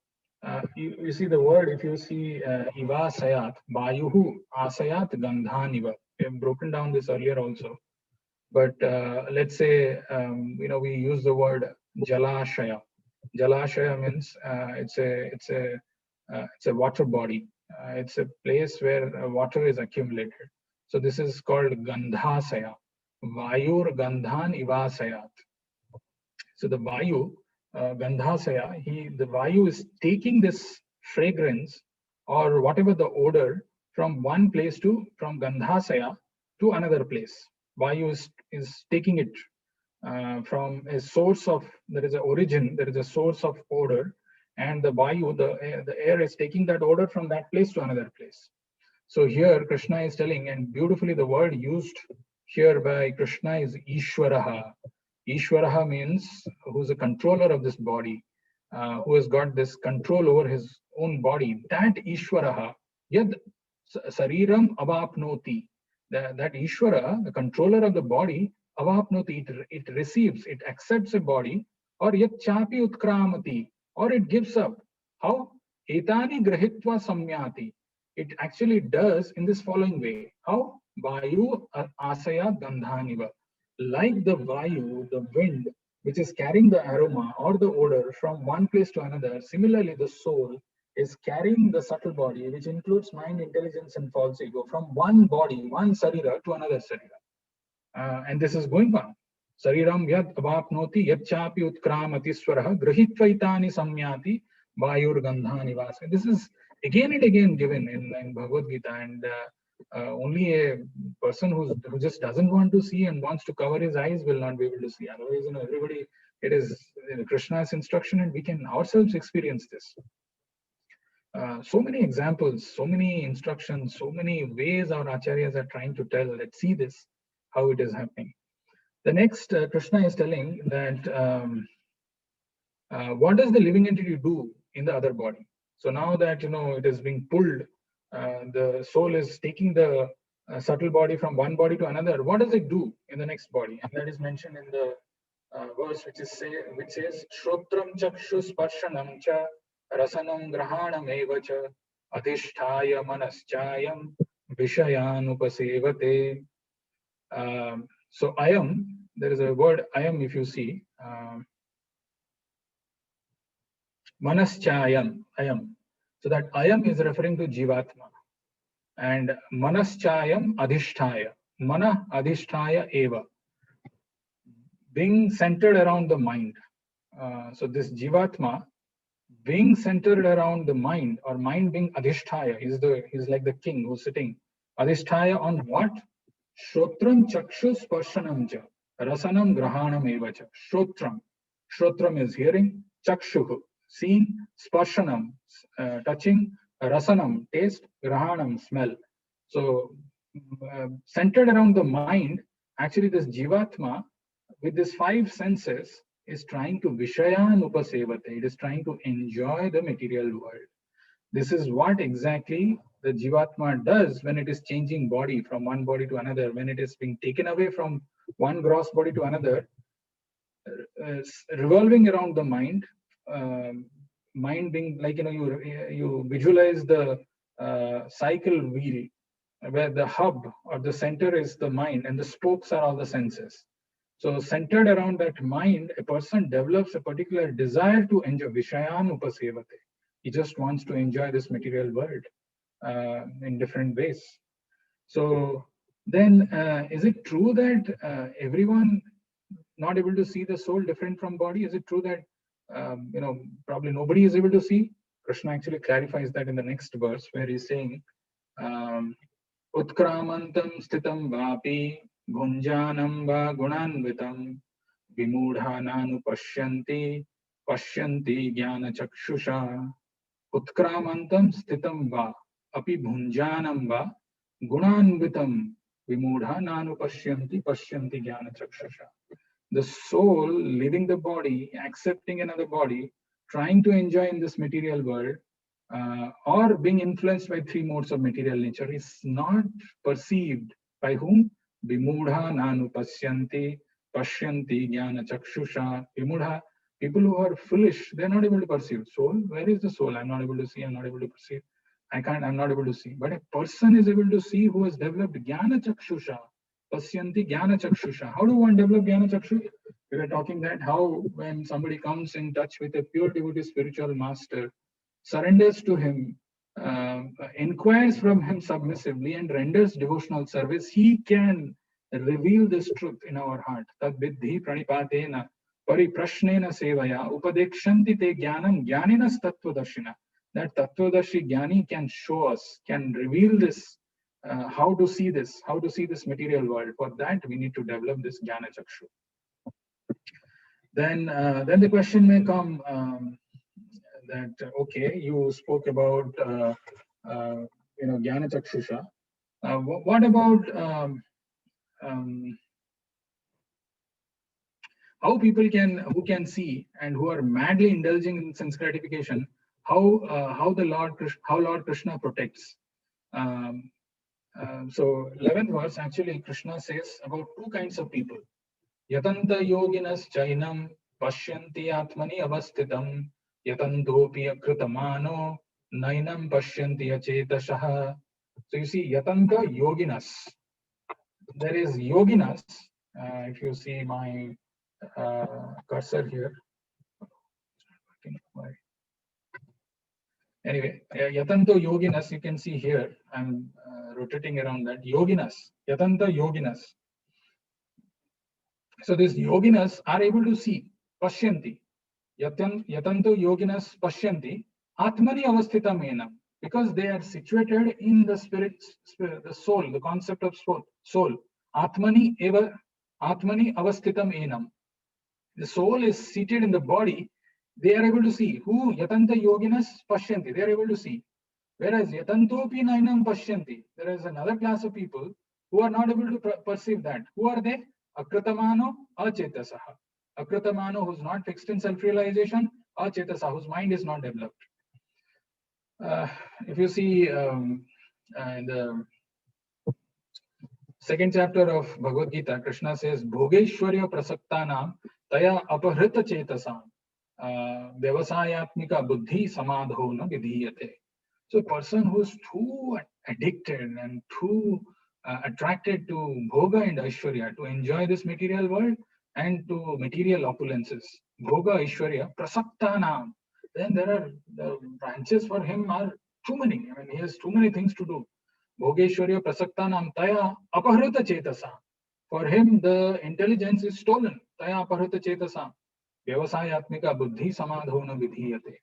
You see the word, if you see Iva Sayat, Vayuhu Asayat Gandhaniva. We have broken down this earlier also. But let's say, we use the word Jalashaya. Jalashaya means it's a water body. It's a place where water is accumulated. So this is called Gandhasaya. Vayur Gandhan Ivasayat. So the Vayu, Gandhasaya, the Vayu is taking this fragrance or whatever the odor from one place from Gandhasaya to another place. Vayu is taking it from a source of, there is an origin, there is a source of odor, and the Vayu, the air is taking that odor from that place to another place. So here Krishna is telling, and beautifully the word used here by Krishna is Ishwaraha. Ishwaraha means who's a controller of this body, who has got this control over his own body. That Ishwaraha, yad sariram avapnoti. That Ishwara, the controller of the body, avapnoti, it receives, it accepts a body, or yat chapi utkramati, or it gives up. How? Etani grahitva samyati. It actually does in this following way. How? Vayu asaya gandhaniva. Like the Vayu, the wind, which is carrying the aroma or the odor from one place to another, similarly the soul is carrying the subtle body, which includes mind, intelligence, and false ego, from one body, one sarira to another sarira. And this is going on. Sariram yad avapnoti yad chapi utkramati swaraha grahitvaitani samyati vayur gandhani vasa. This is again and again given in Bhagavad Gita, and only a person who just doesn't want to see and wants to cover his eyes will not be able to see. Otherwise, everybody, it is Krishna's instruction, and we can ourselves experience this. So many examples, so many instructions, so many ways our acharyas are trying to tell. Let's see this, how it is happening. The next, Krishna is telling that what does the living entity do in the other body? So now that it is being pulled, the soul is taking the subtle body from one body to another. What does it do in the next body? And that is mentioned in the verse which says Shrotram chakshus sparshanam cha rasanam grahanam eva cha adhisthaya manaschayam vishayanupasevate. So ayam, there is a word ayam, if you see, manaschayam, ayam. So that ayam is referring to Jivatma. And manaschayam adhisthaya, mana adhisthaya eva, being centered around the mind. So this Jivatma being centered around the mind, or mind being adhisthaya, he's like the king who's sitting. Adhisthaya on what? Shrotram chakshus sparshanam cha rasanam grahanam evacha. Shrotram. Shrotram is hearing. Chakshuhu, seeing. Sparshanam, touching. Rasanam, taste. Grahanam, smell. So centered around the mind, actually this Jivatma with these five senses is trying to Vishayan upasevate. It is trying to enjoy the material world. This is what exactly the Jivatma does when it is changing body from one body to another, when it is being taken away from one gross body to another, revolving around the mind, mind being like, you visualize the cycle wheel where the hub or the center is the mind and the spokes are all the senses. So centered around that mind, a person develops a particular desire to enjoy Vishayan upasevate. He just wants to enjoy this material world in different ways. So then is it true that everyone not able to see the soul different from body? Is it true that probably nobody is able to see? Krishna actually clarifies that in the next verse, where he's saying Utkramantam sthitam vapi gunjanam va gunanvitam vimudhananu pashyanti jnana chakshusha. Utkramantam sthitam va api bhunjanam va gunanvitam vimudhananu pashyanti jnana chakshusha. The soul leaving the body, accepting another body, trying to enjoy in this material world, or being influenced by three modes of material nature, is not perceived by whom? Vimudha nanu pashyanti jnana chakshusha. Vimudha, People who are foolish, they're not able to perceive. Soul, where is the soul? I'm not able to see, I'm not able to perceive. I'm not able to see. But a person is able to see who has developed Jnana Chakshusha. Pasyanti Jnana Chakshusha. How do one develop Jnana Chakshu? We were talking that how when somebody comes in touch with a pure devotee spiritual master, surrenders to him, inquires from him submissively and renders devotional service, he can reveal this truth in our heart. Tad vidhi pranipatena pariprashnena sevaya upadekshanti te jnanam jnaninas tattvadarshina. That tattvadarshi jnani can show us, can reveal this, how to see this material world. For that, we need to develop this jnana chakshu. Then the question may come, that okay, you spoke about Jnana Chakshusha. What about how people who can see and who are madly indulging in sense gratification, how Lord Krishna protects. So 11th verse, actually Krishna says about two kinds of people. Yatanta yoginas chainam pashyanti atmani avastitam yatantopi akritamano nainam pashyanti achetashaha. So you see Yatanta yoginas. There is yoginas. If you see my cursor here. Anyway, Yatanto yoginas, you can see here. I'm rotating around that. Yoginas, Yatanta yoginas. So these yoginas are able to see, pashyanti. Yatanto yoginas pashyanti, atmani avasthitam enam. Because they are situated in the spirit, the soul, the concept of soul. Atmani avasthitam enam. The soul is seated in the body. They are able to see. Who? Yatanta yoginas pashyanti. They are able to see. Whereas yatantopi nainam pashyanti. There is another class of people who are not able to perceive that. Who are they? Akratamano achetasaha. Akratamano, who's not fixed in self-realization, achetasa, whose mind is not developed. If you see in the second chapter of Bhagavad Gita, Krishna says, Bhogeshwarya prasaktanam taya apahrita chetasam vyavasayatmika buddhi samadho na vidhiyate. So a person who's too addicted and too attracted to bhoga and aishwarya, to enjoy this material world and to material opulences, bhoga, aishwarya, prasaktanam, then there are the branches for him are too many. I mean, he has too many things to do. Bhogeshwarya prasaktanam taya apahrita chetasa. For him, the intelligence is stolen. Taya apahrita chetasa. Vyavasayatmika buddhi samadhona vidhiyate.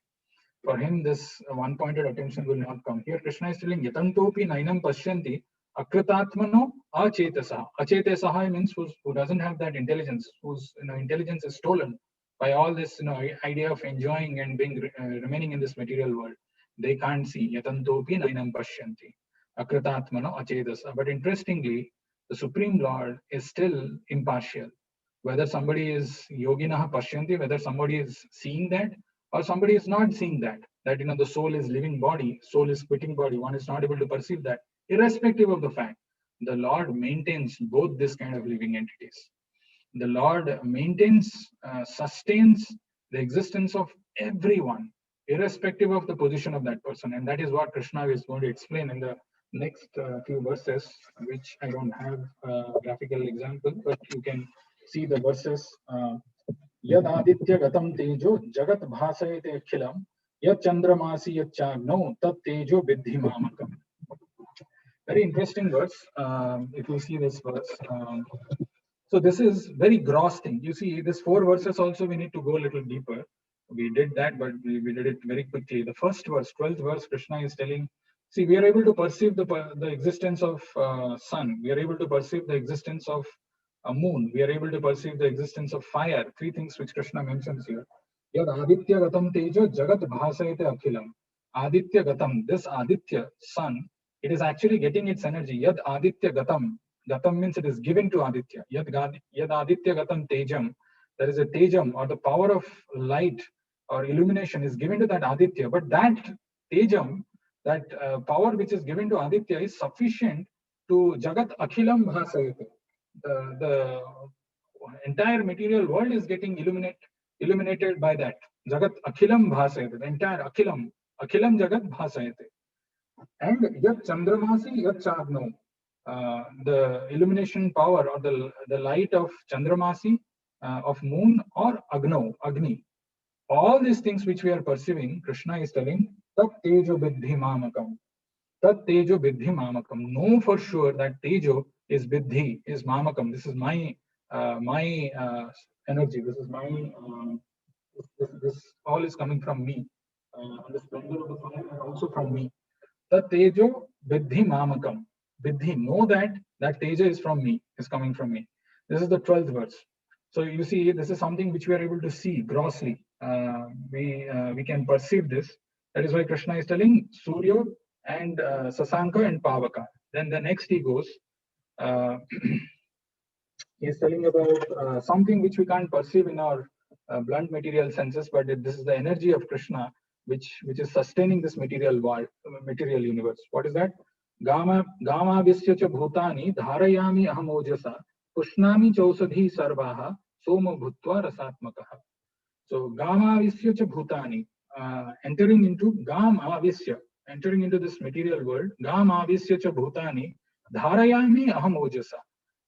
For him, this one-pointed attention will not come. Here, Krishna is telling yatantopi nainam pashyanti akritatmano achetasa. Achetasa means who doesn't have that intelligence, whose intelligence is stolen by all this idea of enjoying and being remaining in this material world. They can't see. Yatantopi nainam pashyanti akritatmano achetasa. But interestingly, the Supreme Lord is still impartial. Whether somebody is yoginaha pashyanti, whether somebody is seeing that, or somebody is not seeing that the soul is living body, soul is quitting body, one is not able to perceive that. Irrespective of the fact, the Lord maintains both this kind of living entities. The Lord maintains, sustains the existence of everyone, irrespective of the position of that person. And that is what Krishna is going to explain in the next few verses, which I don't have a graphical example, but you can see the verses. Yad aditya gatam tejo jagat bhasayate akhilam yad chandramasi yad chagno tat tejo vidhi mamakam. Very interesting verse. If you see this verse, so this is very gross thing. You see, this 4 verses also we need to go a little deeper. We did that, but we did it very quickly. The first verse, 12th verse, Krishna is telling, see, we are able to perceive the existence of sun. We are able to perceive the existence of a moon. We are able to perceive the existence of fire. 3 things which Krishna mentions here. Yad aditya gatam tejo jagat bhasayate akhilam. Aditya gatam, this aditya, sun, it is actually getting its energy. Yad aditya gatam. Gatam means it is given to Aditya. Yad aditya gatam tejam. There is a tejam, or the power of light or illumination is given to that Aditya. But that tejam, that power which is given to Aditya is sufficient to jagat akhilam bhasayate. The entire material world is getting illuminated by that. Jagat Akhilam Bhasayate, the entire Akhilam Jagat Bhasayate. And Yat Chandramasi, Yat Chagno, the illumination power or the light of Chandramasi, of moon, or Agni. All these things which we are perceiving, Krishna is telling, Tat Tejo Biddhi Mamakam. Tat Tejo Biddhi Mamakam. Know for sure that Tejo is Biddhi, is Mamakam. This is my energy. This is my, this all is coming from me. The splendor of the fire is also from me. Tat Tejo Biddhi Mamakam. Biddhi, know that Teja is from me, is coming from me. This is the 12th verse. So you see, this is something which we are able to see grossly. We can perceive this. That is why Krishna is telling Surya and Sasanka and Pavaka. Then the next he goes, he is telling about something which we can't perceive in our blunt material senses, but this is the energy of Krishna which is sustaining this material world, material universe. What is that? Gama visya cha bhutani dharayami aham ojasa pushnami chausadhi sarvaha soma bhutva rasatmakaha. So Gama visya cha bhutani, entering into Gama visya, entering into this material world, Gama visya cha bhutani dharayami aham ojasa.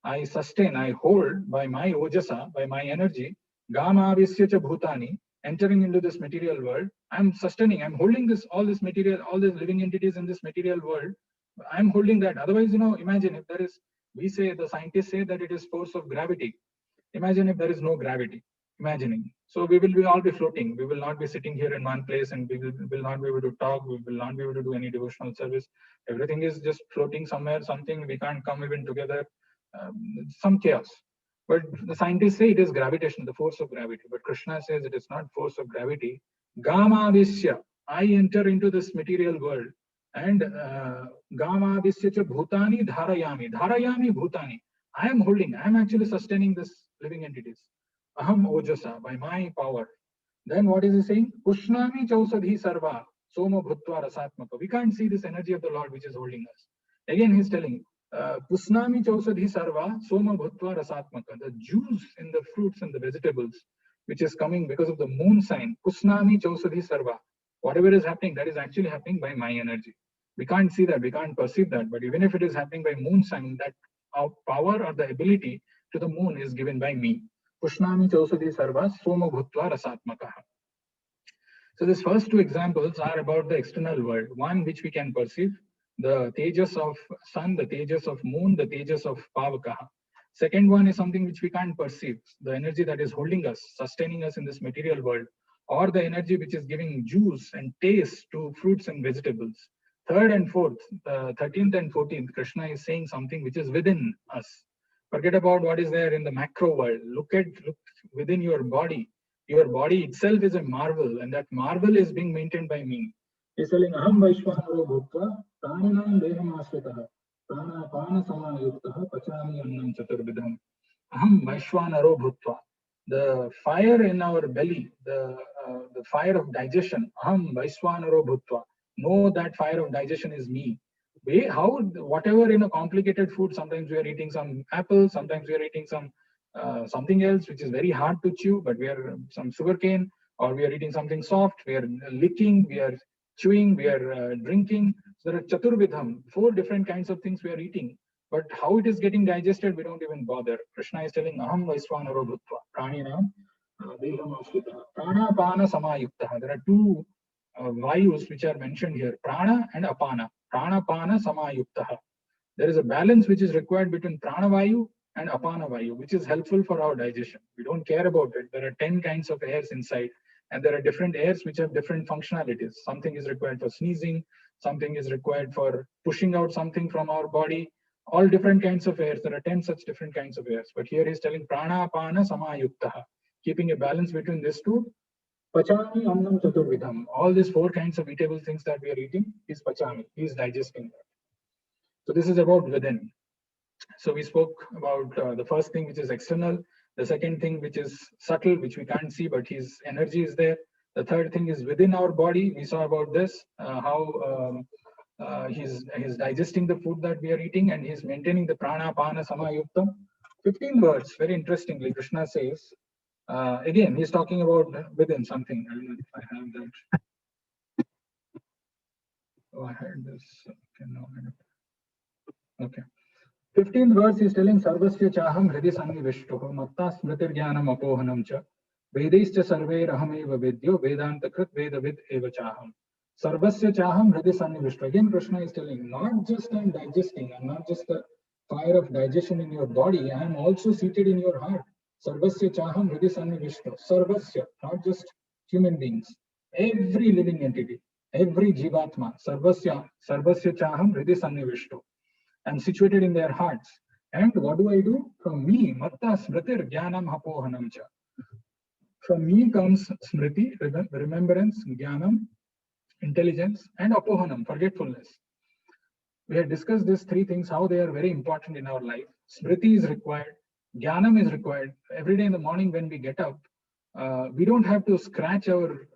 I sustain, I hold by my ojasa, by my energy, Gama visya cha bhutani, entering into this material world. I'm sustaining, I'm holding this, all this material, all these living entities in this material world. I'm holding that. Otherwise, imagine if there is, the scientists say that it is force of gravity. Imagine if there is no gravity. Imagining. So we will all be floating. We will not be sitting here in one place, and we will not be able to talk. We will not be able to do any devotional service. Everything is just floating somewhere, something. We can't come even together. Some chaos. But the scientists say it is gravitation, the force of gravity. But Krishna says it is not force of gravity. Gama visya. I enter into this material world. And Gama visya cha bhutani dharayami. Dharayami bhutani. I am holding, I am actually sustaining this living entities. Aham ojasa, by my power. Then what is he saying? Pushnami chausadhi sarva soma bhutva rasatmaka. We can't see this energy of the Lord which is holding us. Again, he's telling, Pusnami chausadhi sarva soma bhutva rasatmaka. The juice in the fruits and the vegetables, which is coming because of the moon sign. Pusnami chausadhi sarva. Whatever is happening, that is actually happening by my energy. We can't see that, we can't perceive that. But even if it is happening by moon sign, that our power or the ability to the moon is given by me. Pushnami chausadi sarva soma bhutva rasatmakaha. So these first two examples are about the external world. One which we can perceive, the tejas of sun, the tejas of moon, the tejas of pavakaha. Second one is something which we can't perceive, the energy that is holding us, sustaining us in this material world, or the energy which is giving juice and taste to fruits and vegetables. Third and fourth, 13th and 14th, Krishna is saying something which is within us. Forget about what is there in the macro world. Look within your body. Your body itself is a marvel, and that marvel is being maintained by me. He's telling, Aham Vaishwanaro Bhutva, Prananam Deham Ashritaha, Prana Pana Samayuktaha, Pachami Annam Chaturbidham. Aham Vaishwanaro Bhutva. The fire in our belly, the fire of digestion, Aham Vaishwanaro Bhutva. Know that fire of digestion is me. Whatever in a complicated food, sometimes we are eating some apple, sometimes we are eating some something else which is very hard to chew, but we are some sugarcane, or we are eating something soft, we are licking, we are chewing, we are drinking. So there are chaturvidham, 4 different kinds of things we are eating. But how it is getting digested, we don't even bother. Krishna is telling, Aham Vaishwanaro Bhutva, Pranina, Prana Pana Samayukta. There are 2 vayus which are mentioned here, prana and apana. Prana pana samayuktaha. There is a balance which is required between prana vayu and apana vayu, which is helpful for our digestion. We don't care about it. There are 10 kinds of airs inside, and there are different airs which have different functionalities. Something is required for sneezing, something is required for pushing out something from our body. All different kinds of airs. There are 10 such different kinds of airs. But here he's telling prana apana samayuktaha, keeping a balance between these 2. Pachami annam chaturvidham. All these 4 kinds of eatable things that we are eating is pachami. He is digesting that. So this is about within. So we spoke about the first thing which is external, the second thing which is subtle, which we can't see, but his energy is there. The third thing is within our body. We saw about this, how he's digesting the food that we are eating, and he's maintaining the prana, pana, samayuktam. 15 words, very interestingly, Krishna says, Again, he's talking about within something. I don't know if I have that. Oh, I had this. Okay, no, I don't. Okay. 15th verse is telling Sarvasya Chaham Hridi Sannivishtuh Matta Smritir Jnanam Apohanam Cha Vedischa Sarve Rahameva Vidyo Vedanta Krit Vedavid Eva Chaham. Sarvasya Chaham Hridi Sannivishtuh. Again, Krishna is telling, not just I'm digesting, I'm not just the fire of digestion in your body, I am also seated in your heart. Sarvasya Chaham Hridi Sannivishtuh. Sarvasya, not just human beings, every living entity, every Jivatma, Sarvasya Chaham Hridi Sannivishtuh. I'm situated in their hearts. And what do I do? From me, Matta Smritir Jnanam Apohanam Cha. From me comes Smriti, remembrance, Jnanam, intelligence, and Apohanam, forgetfulness. We have discussed these three things, how they are very important in our life. Smriti is required, Jnanam is required. Every day in the morning when we get up, we don't have to scratch our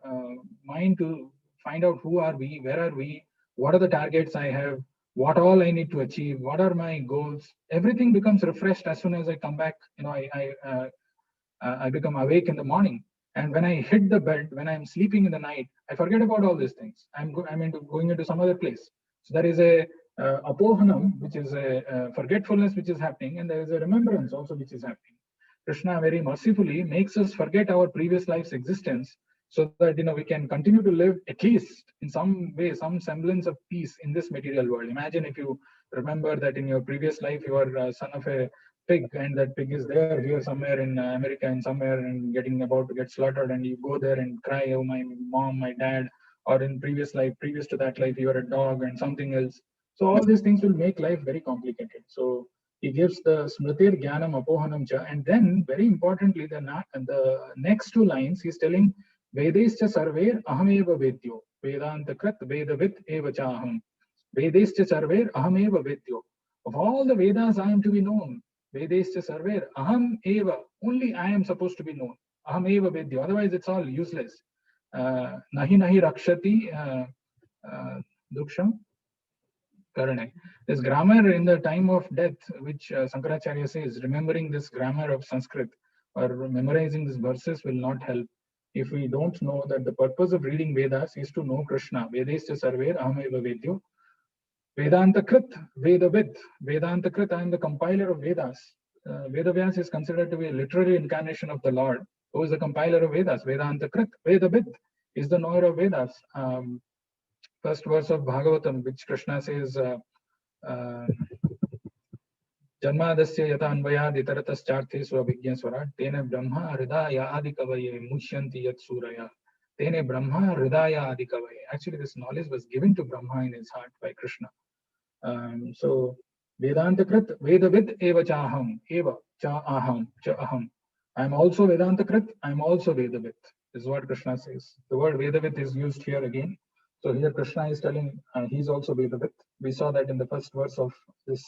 mind to find out who are we, where are we, what are the targets I have, what all I need to achieve, what are my goals. Everything becomes refreshed as soon as I come back. I become awake in the morning. And when I hit the bed, when I'm sleeping in the night, I forget about all these things. I'm going into some other place. So there is a apohanam, which is a forgetfulness which is happening, and there is a remembrance also which is happening. Krishna very mercifully makes us forget our previous life's existence, so that we can continue to live at least in some way, some semblance of peace in this material world. Imagine if you remember that in your previous life you are son of a pig, and that pig is there here somewhere in America and somewhere and about to get slaughtered, and you go there and cry, oh my mom, my dad. Or in previous life, previous to that life, you are a dog and something else. So all these things will make life very complicated. So he gives the Smritir Jnanam Apohanam Cha, and then very importantly, the next two lines, he's telling Vedescha Sarver Ahameva Vedyo Vedanta Krat Vedavit Eva Chaham. Vedescha Sarver Ahameva Vedyo. Of all the Vedas, I am to be known. Vedescha Sarver Aham Eva. Only I am supposed to be known. Aham Eva Vedyo. Otherwise, it's all useless. Nahi Nahi Rakshati Duksham. This grammar in the time of death, which Sankaracharya says, remembering this grammar of Sanskrit or memorizing these verses will not help if we don't know that the purpose of reading Vedas is to know Krishna. Vedescha Sarver Ahameva Vedyo. Vedanta Krit, Vedavid. Vedanta Krit, I am the compiler of Vedas. Vedavyas is considered to be a literary incarnation of the Lord, who is the compiler of Vedas. Vedanta Krit, Vedavid is the knower of Vedas. First verse of Bhagavatam, which Krishna says, Janmadasya yata anvayad itaratascharthe swabhigya swarat tene brahma hridaya adikavaye mushyanti yat suraya tene brahma hridaya adikavaye. Actually, this knowledge was given to Brahma in his heart by Krishna. So Vedanta Krit Vedavid eva chaham eva cha aham cha aham. I am also Vedanta Krit, I am also Vedavid. This is what Krishna says. The word Vedavid is used here again. So here Krishna is telling he's also Vedavid. We saw that in the first verse of this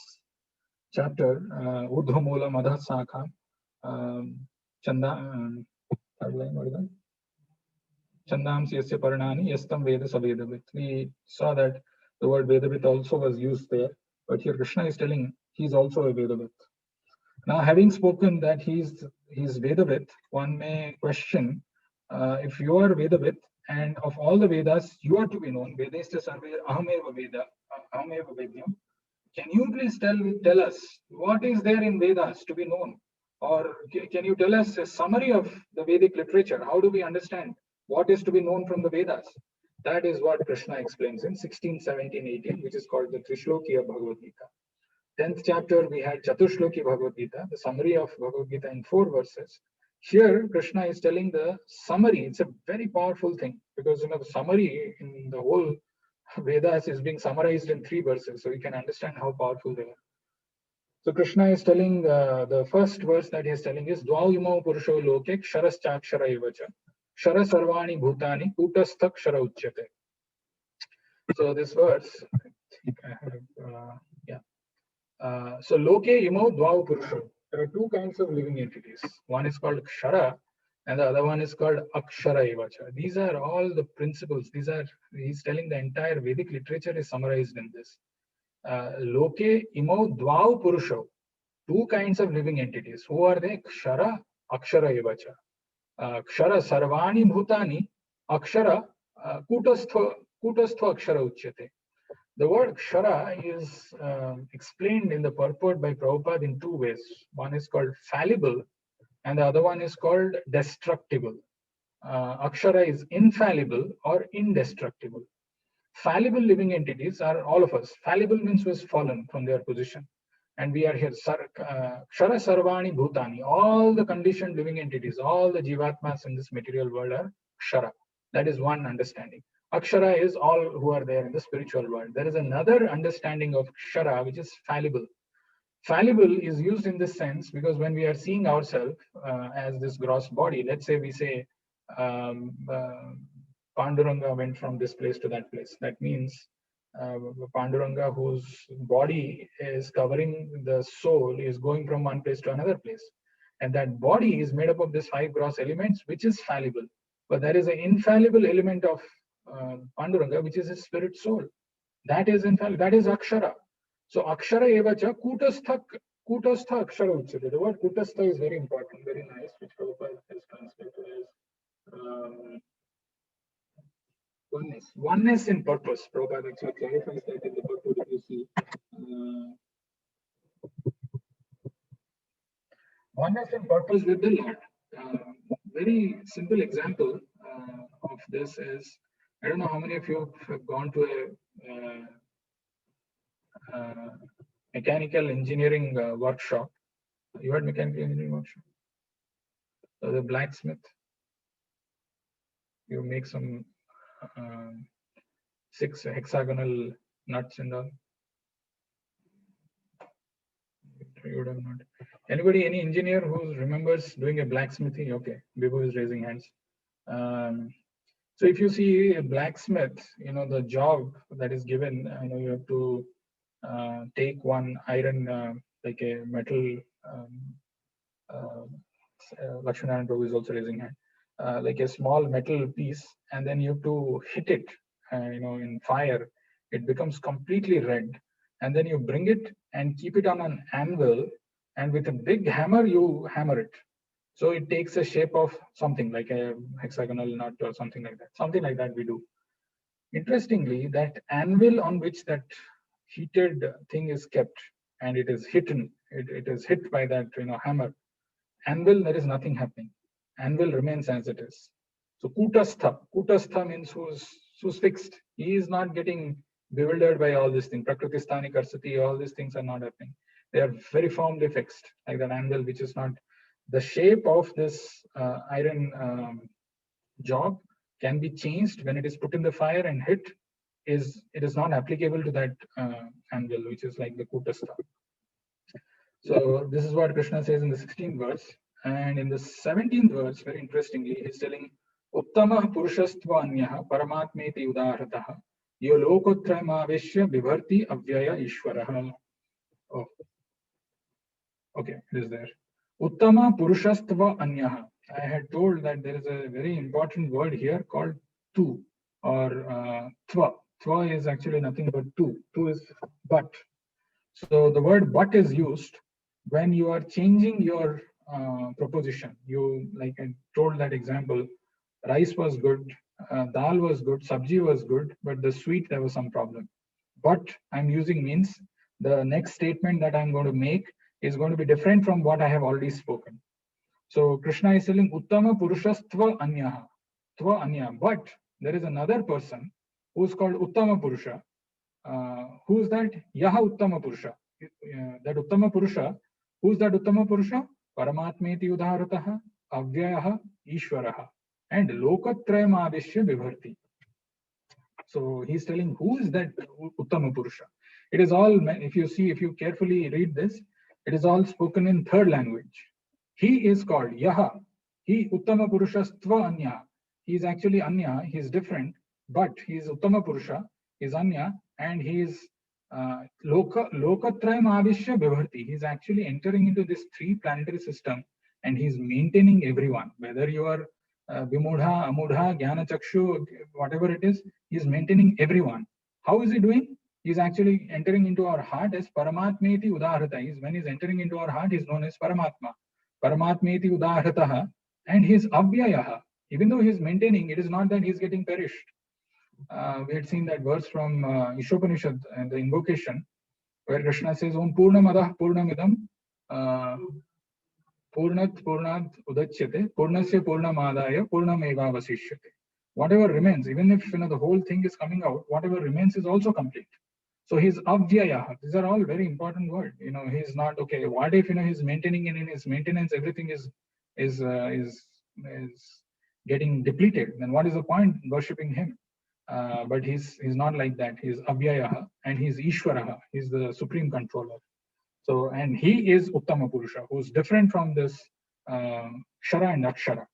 chapter, Urdhva Mula Madha Sakha, Chandam Siyasya Paranani, Yastam Veda Savedavit. We saw that the word Vedavit also was used there, but here Krishna is telling he's also a Vedavit. Now, having spoken that he's Vedavit, one may question if you are Vedavit and of all the Vedas you are to be known, Vedescha Sarve Ahameva Veda, Ahameva Vedyam. Can you please tell us what is there in Vedas to be known? Or can you tell us a summary of the Vedic literature? How do we understand what is to be known from the Vedas? That is what Krishna explains in 16, 17, 18, which is called the Trishlokiya Bhagavad Gita. 10th chapter, we had Chatushloki Bhagavad Gita, the summary of Bhagavad Gita in 4 verses. Here, Krishna is telling the summary. It's a very powerful thing because the summary in the whole Vedas is being summarized in 3 verses, so you can understand how powerful they are. So Krishna is telling the first verse that he is telling is Dvau Imau Purusho Loke Ksharas Chakshara Evacha Shara Sarvani Bhutani Kutasthak Shara Uchyate. So this verse, I think I have, so Loke Imau Dvau Purusho. There are 2 kinds of living entities. One is called Kshara and the other one is called Akshara Evacha. These are all the principles. He's telling the entire Vedic literature is summarized in this. Loke Imau Dvau Purusho. 2 kinds of living entities. Who are they? Kshara, Akshara Evacha. Kshara sarvani bhutani akshara kutastha akshara uchyate. The word kshara is explained in the purport by Prabhupada in two ways. One is called fallible and the other one is called destructible. Akshara is infallible or indestructible. Fallible living entities are all of us. Fallible means was fallen from their position. And we are here. Kshara sarvani bhutani. All the conditioned living entities, all the jivatmas in this material world are kshara. That is one understanding. Akshara is all who are there in the spiritual world. There is another understanding of kshara, which is fallible. Fallible is used in this sense because when we are seeing ourselves as this gross body, let's say we say, Panduranga went from this place to that place. That means Panduranga, whose body is covering the soul, is going from one place to another place. And that body is made up of these 5 gross elements, which is fallible. But there is an infallible element of Panduranga, which is his spirit soul. That is infallible. That is Akshara. So Akshara evacha kutastha Akshara uchyate. The word kutastha is very important, very nice, which Prabhupada has translated as oneness. Oneness in purpose. Prabhupada actually clarifies that in the purport if you see. Oneness in purpose with the Lord. Very simple example of this is, I don't know how many of you have gone to a mechanical engineering workshop. You had mechanical engineering workshop? So the blacksmith, you make some 6 hexagonal nuts and all. You would have not. Anybody, any engineer who remembers doing a blacksmithing? Okay, Vibhu is raising hands. So if you see a blacksmith, you know, the job that is given, you know, you have to take one iron, like a metal, Lakshmanarayan Prabhu is also raising hand, like a small metal piece, and then you have to hit it, you know, in fire. It becomes completely red. And then you bring it and keep it on an anvil, and with a big hammer, you hammer it. So it takes a shape of something like a hexagonal nut or something like that. Something like that we do. Interestingly, that anvil on which that heated thing is kept and it is hidden, it is hit by that, you know, hammer. Anvil, there is nothing happening. Anvil remains as it is. So kutastha means who's fixed. He is not getting bewildered by all these things. Prakritisthani karsati, all these things are not happening. They are very firmly fixed, like that anvil, which is not the shape of this iron job can be changed when it is put in the fire and hit. It is not applicable to that anvil, which is like the kutastha. So this is what Krishna says in the 16th verse. And in the 17th verse, very interestingly, he's telling Uttama Purushastva Anyaha Paramatmeti Udahrataha Yo Lokotrayamaveshya Vibharti Avyaya Ishwaraha. Oh. Okay, it is there. Uttama Purushastva Anyaha. I had told that there is a very important word here called tu or tva. Tva is actually nothing but tu. Tu is but. So the word but is used when you are changing your proposition. You, like I told that example, rice was good, dal was good, sabji was good, but the sweet, there was some problem. But I'm using means the next statement that I'm going to make is going to be different from what I have already spoken. So Krishna is telling Uttama Purushastva Anyaha, Tva Anya. But there is another person who's called Uttama Purusha. Who's that? Yaha Uttama Purusha. That Uttama Purusha. Who's that Uttama Purusha? Paramatmeti Udharataha, Avyayaha, Ishwaraha, and Lokatrayam Adishya Vibharti. So he's telling who is that Uttama Purusha. It is all, if you carefully read this, it is all spoken in third language. He is called Yaha. He Uttama Purushastva Anya. He is actually Anya. He is different, but he is Uttama Purusha. He is Anya, and he is Lokatrayam Avishya Vibharti. He is actually entering into this 3 planetary system, and he is maintaining everyone. Whether you are Vimudha, Amudha, Jnana Chakshu, whatever it is, he is maintaining everyone. How is he doing? He is actually entering into our heart as Paramatmeti Udahrata. When he is entering into our heart, he is known as Paramatma. Paramatmeti Udahrataha, And he is Avyayaha. Even though he is maintaining, it is not that he is getting perished. We had seen that verse from Ishopanishad and the invocation, where Krishna says, Om Purnamadah Purnamidam Purnat Purnat Udachyate Purnasya Purnamadaya Purnameva Vasishyate. Whatever remains, even if the whole thing is coming out, whatever remains is also complete. So he's Avyayaha. These are all very important words. He's not okay. What if he's maintaining, and in his maintenance everything is getting depleted? Then what is the point worshipping him? But he's not like that. He's Avyayaha and he's Ishwaraha. He's the supreme controller. So, and he is Uttama Purusha, who's different from this Kshara and Akshara.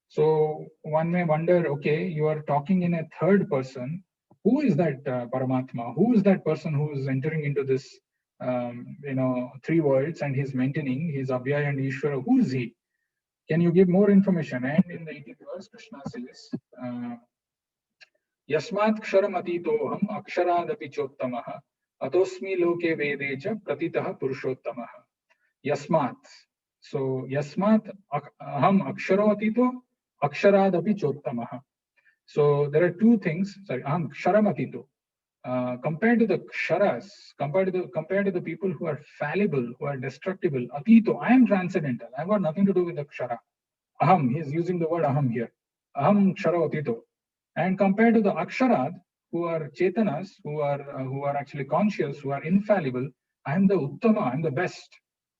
So one may wonder, okay, you are talking in a third person. Who is that Paramatma? Who is that person who is entering into this, three worlds and he's maintaining his Abhyaya and Ishvara? Who is he? Can you give more information? And in the 18th verse, Krishna says, Yasmat Ksharam Atitoham Aksharaadapi Chottamaha Atosmi Loke Vedecha Pratitaha Purushottamaha. Yasmat. So Yasmat Aham Aksharo Atito Aksharaadapi Chottamaha. So there are two things. Sorry, Aham Ksharam Atito. Compared to the Ksharas, compared to the people who are fallible, who are destructible, Atito, I am transcendental. I've got nothing to do with the Kshara. Aham, he is using the word Aham here. Aham Kshara Atito. And compared to the Aksharad, who are Chetanas, who are actually conscious, who are infallible, I am the Uttama, I am the best.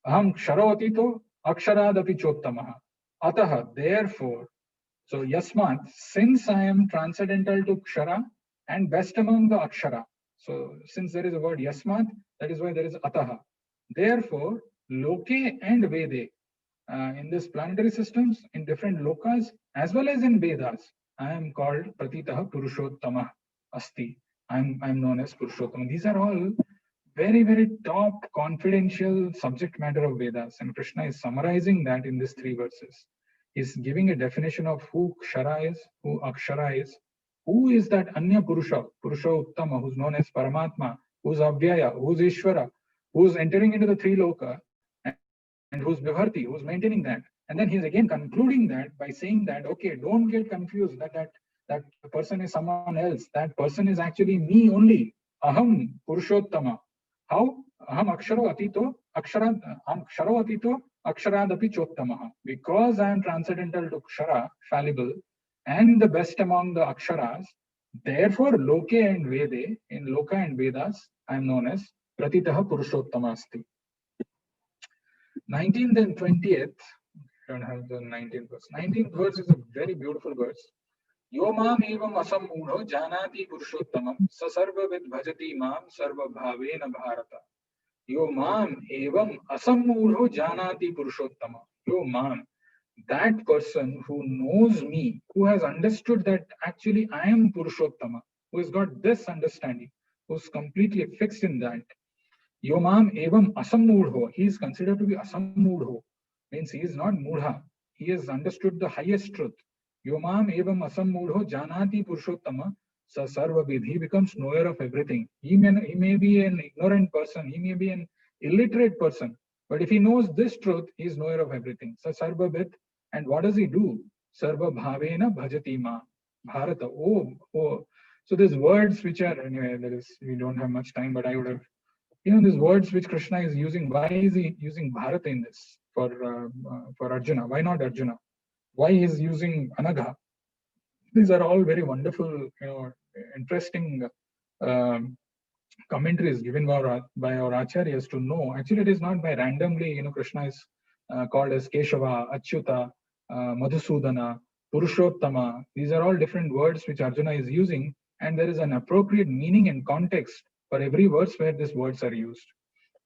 Aham Kshara Atito Aksharadapi Chottamaha. Ataha, therefore, so Yasmat, since I am transcendental to Kshara and best among the Akshara. So since there is a word Yasmat, that is why there is Ataha. Therefore, Loke and Vede, in this planetary systems, in different lokas, as well as in Vedas, I am called Pratitaha Purushottama Asti. I'm known as Purushottama. These are all very, very top confidential subject matter of Vedas. And Krishna is summarizing that in these three verses. He's giving a definition of who Kshara is, who Akshara is, who is that Anya Purusha, Purusha Uttama, who's known as Paramatma, who's Avyaya, who's Ishvara, who's entering into the three loka, and who's Vibharti, who's maintaining that. And then he's again concluding that by saying that, okay, don't get confused that person is someone else. That person is actually me only. Aham Purushottama. How? Aham Aksharo Atito, Aham Ksharo Atito, Aksharadapi Chottamaha. Because I am transcendental to Kshara, fallible, and the best among the Aksharas, therefore Loke and Vede, in Loka and Vedas, I am known as Pratitaha Purushottama Asti. 19th and 20th, I don't have the 19th verse. 19th verse is a very beautiful verse. Yo mam evam asammudho janati purushottamam sa sarva vid bhajati mam sarva bhavena bharata. Yo mam evam asammudho janati purushottamam. Yo mam, that person who knows me, who has understood that actually I am Purushottama, who has got this understanding, who's completely fixed in that. Yomam evam asammudho. He is considered to be asammudho. Means he is not mudha. He has understood the highest truth. Yomam evam asammudho janati purushottama sa sarva vidh. He becomes knower of everything. He may be an ignorant person. He may be an illiterate person. But if he knows this truth, he is knower of everything. Sa sarva vidh. And what does he do? Sarva bhavena bhajati ma. Bharata. Oh. So these words which are, anyway, we don't have much time, but I would have, these words which Krishna is using, why is he using Bharata in this for Arjuna? Why not Arjuna? Why he is using Anagha? These are all very wonderful, interesting commentaries given by our acharyas to know. Actually, it is not by randomly, Krishna is called as Keshava, Achyuta, Madhusudana, Purushottama. These are all different words which Arjuna is using, and there is an appropriate meaning and context for every verse where these words are used.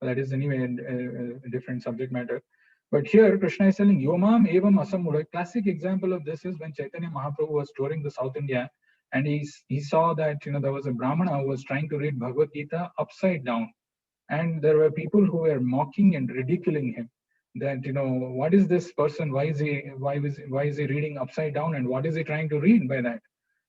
That is anyway a different subject matter. But here Krishna is telling Yomam evam asammudho. A classic example of this is when Chaitanya Mahaprabhu was touring the South India, and he saw that there was a Brahmana who was trying to read Bhagavad Gita upside down, and there were people who were mocking and ridiculing him. That what is this person? Why is he reading upside down, and what is he trying to read by that?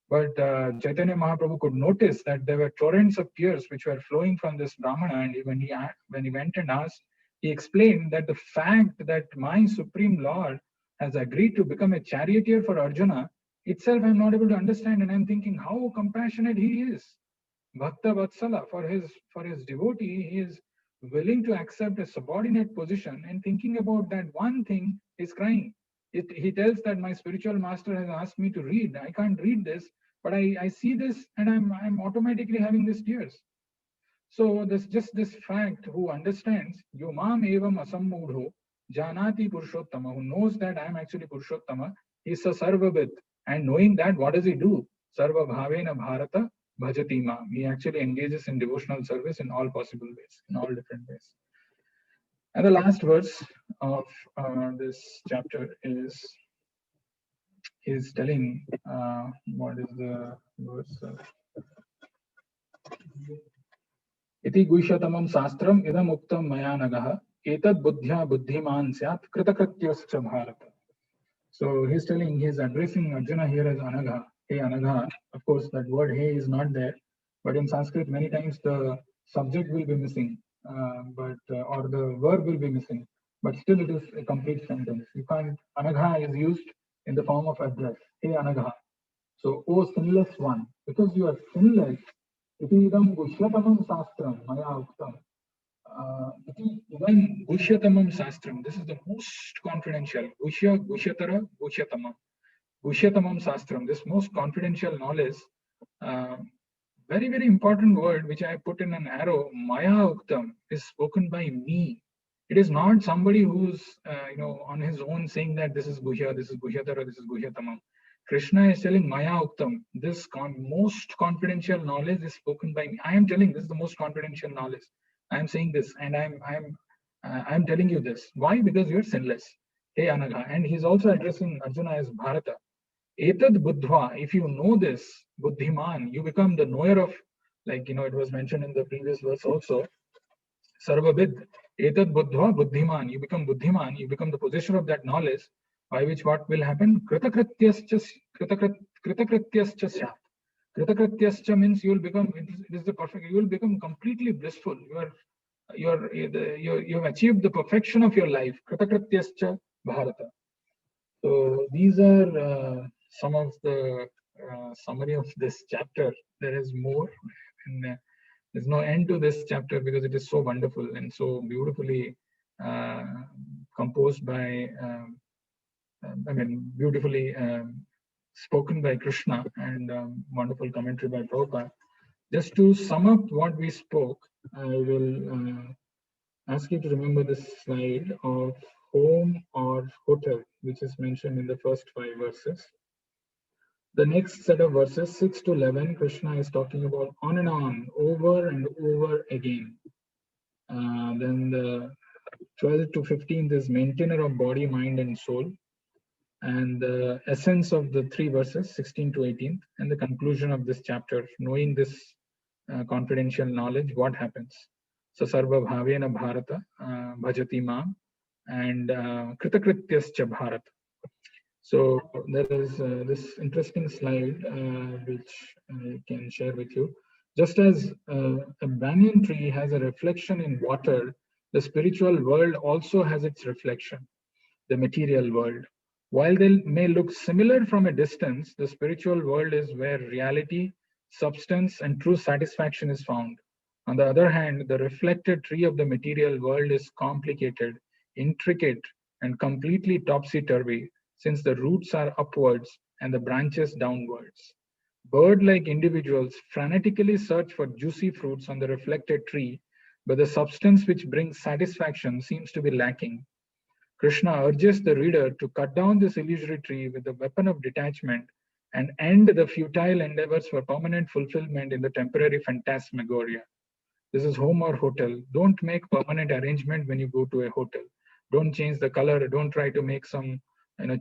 But Chaitanya Mahaprabhu could notice that there were torrents of tears which were flowing from this Brahmana, and when he went and asked, he explained that the fact that my Supreme Lord has agreed to become a charioteer for Arjuna, itself I'm not able to understand, and I'm thinking how compassionate he is. Bhakta Vatsala, for his devotee, he is willing to accept a subordinate position, and thinking about that one thing is crying. He tells that my spiritual master has asked me to read. I can't read this, but I see this and I'm automatically having these tears. So this fact, who understands, Yomam evam asammudho janati Purushottama, who knows that I am actually Purushottama, is a sarvavid. And knowing that, what does he do? Sarva bhavena bharata bhajati ma. He actually engages in devotional service in all possible ways, in all different ways. And the last verse of this chapter is telling, what is the verse? Iti guishatamam sastram idam uktam maya nagaha etad buddhya buddhiman syat kritakrityascha bharata. So he's addressing Arjuna here as Anagha. Hey Anagha. Of course, that word hey is not there, but in Sanskrit many times the subject will be missing, or the verb will be missing, but still it is a complete sentence. You can't. Anagha is used in the form of address. Hey Anagha. So, O sinless one, because you are sinless, iti idam gushyatamam sastram maya uktam. Iti idam gushyatamam sastram. This is the most confidential. Gushyatara, gushyatamam. Gushyatamam sastram. This most confidential knowledge. Very, very important word which I put in an arrow. Maya uktam is spoken by me. It is not somebody who's on his own saying that this is gushya, this is gushyatara, this is gushyatamam. Krishna is telling Maya Uktam, this most confidential knowledge is spoken by me. I am telling this is the most confidential knowledge. I am saying this, and I'm telling you this. Why? Because you are sinless. Hey Anagha. And he's also addressing Arjuna as Bharata. Etad buddhva, if you know this, buddhiman, you become the knower of, it was mentioned in the previous verse also. Sarvavid, etad buddhva buddhiman, you become buddhiman, you become the possessor of that knowledge. By which what will happen? Kritakrityascha syat. Kritakrityascha means you will become. It is the perfect. You will become completely blissful. You have achieved the perfection of your life. Kritakrityascha bharata. So these are some of the summary of this chapter. There is more, and there's no end to this chapter because it is so wonderful and so beautifully composed by. Beautifully spoken by Krishna, and wonderful commentary by Prabhupada. Just to sum up what we spoke, I will ask you to remember this slide of home or hotel, which is mentioned in the first 5 verses. The next set of verses, 6 to 11, Krishna is talking about on and on, over and over again. Then the 12 to 15 is maintainer of body, mind, and soul. And the essence of the 3 verses, 16 to 18, and the conclusion of this chapter, knowing this confidential knowledge, what happens? So, Sarva Bhavena Bharata, Bhajati Mam, and Kritakrityascha Bharata. So, there is this interesting slide which I can share with you. Just as a banyan tree has a reflection in water, the spiritual world also has its reflection, the material world. While they may look similar from a distance, the spiritual world is where reality, substance, and true satisfaction is found. On the other hand, the reflected tree of the material world is complicated, intricate, and completely topsy-turvy, since the roots are upwards and the branches downwards. Bird-like individuals frantically search for juicy fruits on the reflected tree, but the substance which brings satisfaction seems to be lacking. Krishna urges the reader to cut down this illusory tree with the weapon of detachment and end the futile endeavors for permanent fulfillment in the temporary phantasmagoria. This is home or hotel. Don't make permanent arrangement when you go to a hotel. Don't change the color. Don't try to make some,